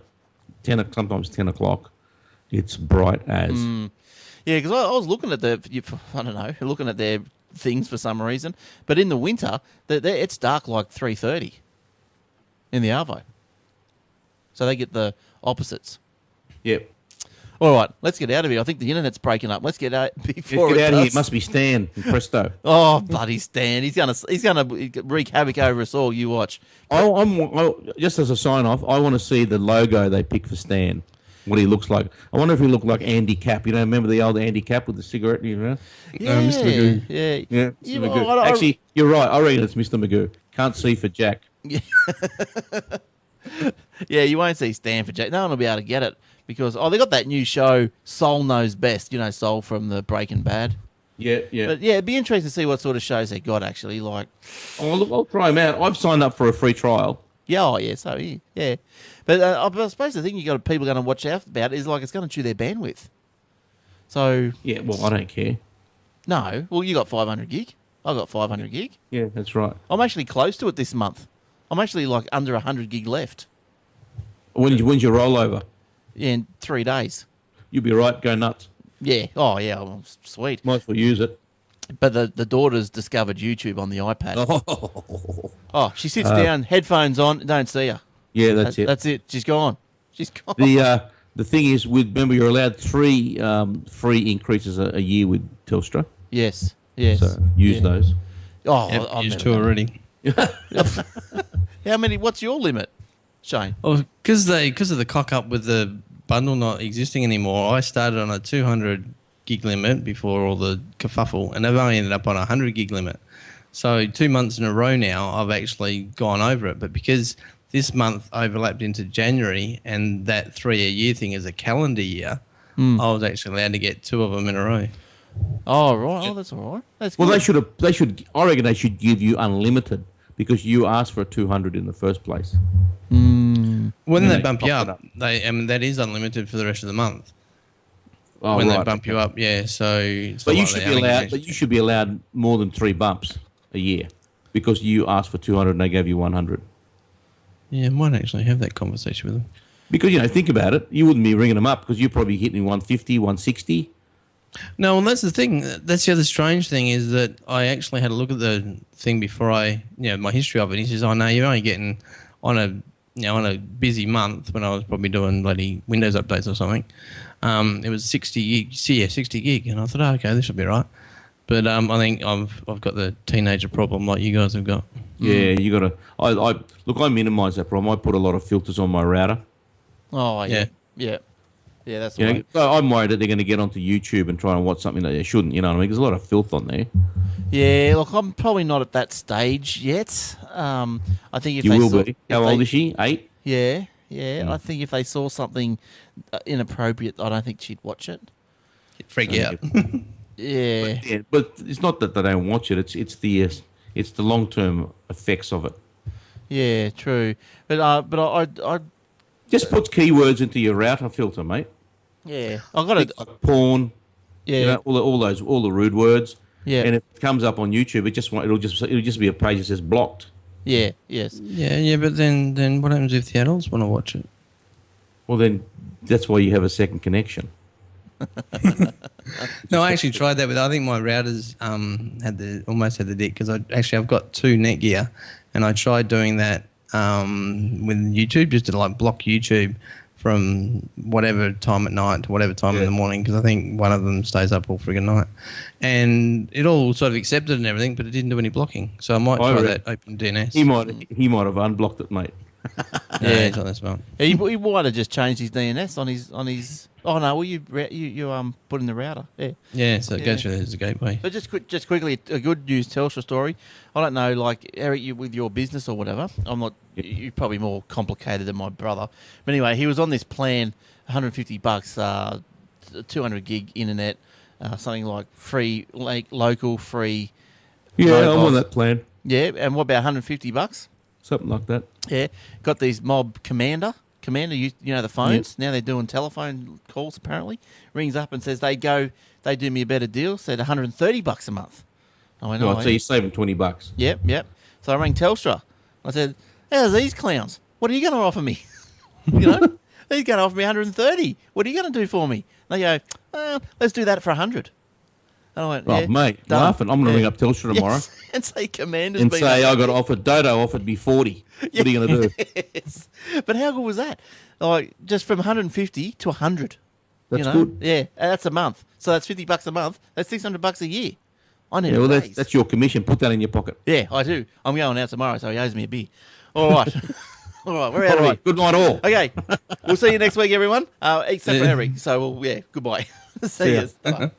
sometimes 10 o'clock, it's bright as. Yeah, because I was looking at looking at their things for some reason. But in the winter, it's dark like 3:30 in the Arvo. So they get the opposites. Yep. All right, let's get out of here. I think the internet's breaking up. Let's get out before Let's get out of here. It does. must be Stan and Presto. Oh, bloody Stan! He's gonna wreak havoc over us all. You watch. Just as a sign off, I want to see the logo they pick for Stan. What he looks like. I wonder if he looked like Andy Capp. You know, remember the old Andy Capp with the cigarette? You know? Yeah, Mr. Magoo. yeah, Yeah, Mr. Yeah, Magoo. well, Actually, you're right. I reckon it's Mr. Magoo. Can't see for Jack. Yeah, you won't see Stan for Jack. No one will be able to get it because they got that new show, Soul Knows Best. You know, Soul from the Breaking Bad. Yeah, yeah. But yeah, it'd be interesting to see what sort of shows they got actually. Like, Oh, look, I'll try him out. I've signed up for a free trial. yeah, so yeah. But I suppose the thing people are going to watch out about is like it's going to chew their bandwidth. So Yeah, well, I don't care. no, well you got 500 gig. I got 500 gig. Yeah, that's right. I'm actually close to it this month. I'm actually like under 100 gig left. When's your rollover? In 3 days. You'll be right. Go nuts. Yeah. Oh, yeah. Well, sweet. Might as well use it. But the daughter's discovered YouTube on the iPad. Oh, Oh, she sits down, headphones on, don't see her. yeah, that's it. That's it. She's gone. She's gone. The thing is, remember you're allowed 3 free increases a year with Telstra. Yes. Yes. So use those. Oh, Yep, I've used never two done already. How many? What's your limit, Shane? Well, because of the cock up with the bundle not existing anymore, I started on a 200 gig limit before all the kerfuffle, and I've only ended up on a 100 gig limit. So 2 months in a row now, I've actually gone over it. But because this month overlapped into January, and that 3-year thing is a calendar year, I was actually allowed to get 2 of them in a row. Oh, right. Oh, that's all right. That's Well, good. they should. I reckon they should give you unlimited because you asked for a 200 in the first place. When When they they bump you top it up, up. that is unlimited for the rest of the month. Oh, When right. they bump you up, yeah. So, it's But not you like should they be only allowed. give But you- you should be allowed more than 3 bumps a year because you asked for 200 and they gave you 100. Yeah, I might actually have that conversation with them. Because think about it, you wouldn't be ringing them up because you're probably hitting 150, 160. No, well, that's the thing. That's the other strange thing is that I actually had a look at the thing before my history of it. He says, "Oh no, you're only getting on a busy month when I was probably doing bloody Windows updates or something. It was 60 gig, 60 gig, and I thought, okay, this will be right. But I think I've got the teenager problem like you guys have got. Yeah, you got to. I minimise that problem. I put a lot of filters on my router. Oh, yeah. Yeah. Yeah, that's You know, right. so I'm worried that they're going to get onto YouTube and try and watch something that they shouldn't. You know what I mean? There's a lot of filth on there. Yeah, look, I'm probably not at that stage yet. I think if You they will saw, be. if How they- old is she? 8? Yeah. I think if they saw something inappropriate, I don't think she'd watch it. Freak out. Yeah. Yeah, but it's not that they don't watch it. It's the long term effects of it. Yeah, true. But I Just put keywords into your router filter, mate. yeah, I got it. Like porn. Yeah, You know, all the rude words. Yeah. And if it comes up on YouTube, it'll just be a page that says blocked. yeah, yes. Yeah, but then what happens if the adults want to watch it? Well, then that's why you have a second connection. No, I actually tried that with. I think my routers almost had the dick because I've got 2 Netgear, and I tried doing that with YouTube just to like block YouTube from whatever time at night to whatever time in the morning because I think one of them stays up all friggin' night, and it all sort of accepted and everything, but it didn't do any blocking. So I might try that Open DNS. He might have unblocked it, mate. Yeah, it's not that smart. He might have just changed his DNS on his. Oh no, well you put in the router. Yeah. Yeah, so it goes through as a gateway. But just quickly, a good news Telstra story. I don't know, like Eric, you with your business or whatever. I'm not. You're probably more complicated than my brother. But anyway, he was on this plan, $150, 200 gig internet, something like free, like local free. Yeah, I'm mobile. on that plan. Yeah, and what about $150? Something like that. Yeah, got these mob Commander, you know the phones. Now they're doing telephone calls. Apparently, rings up and says they do me a better deal. Said $130 a month. I went, Right, so you're saving $20. Yep. So I rang Telstra. I said, "How's these clowns? What are you going to offer me? You know, he's going to offer me 130. What are you going to do for me?" They go, "Let's do that for 100." And I went, Oh, yeah, mate, done. laughing. I'm going to Yeah. ring up Telstra tomorrow Yes. And say Commander's and been say up. I got offered. Dodo offered me 40. What are you going to do? Yes. But how good was that? Like just from 150 to 100. That's good. Yeah, and that's a month. So that's $50 a month. That's $600 a year. I need Yeah, a well, raise. that's your commission. Put that in your pocket. Yeah, I do. I'm going out tomorrow, so he owes me a beer. All right. All right, we're out of here. Good night, all. Okay, we'll see you next week, everyone. Except for Eric. So, goodbye. See ya. you. Bye.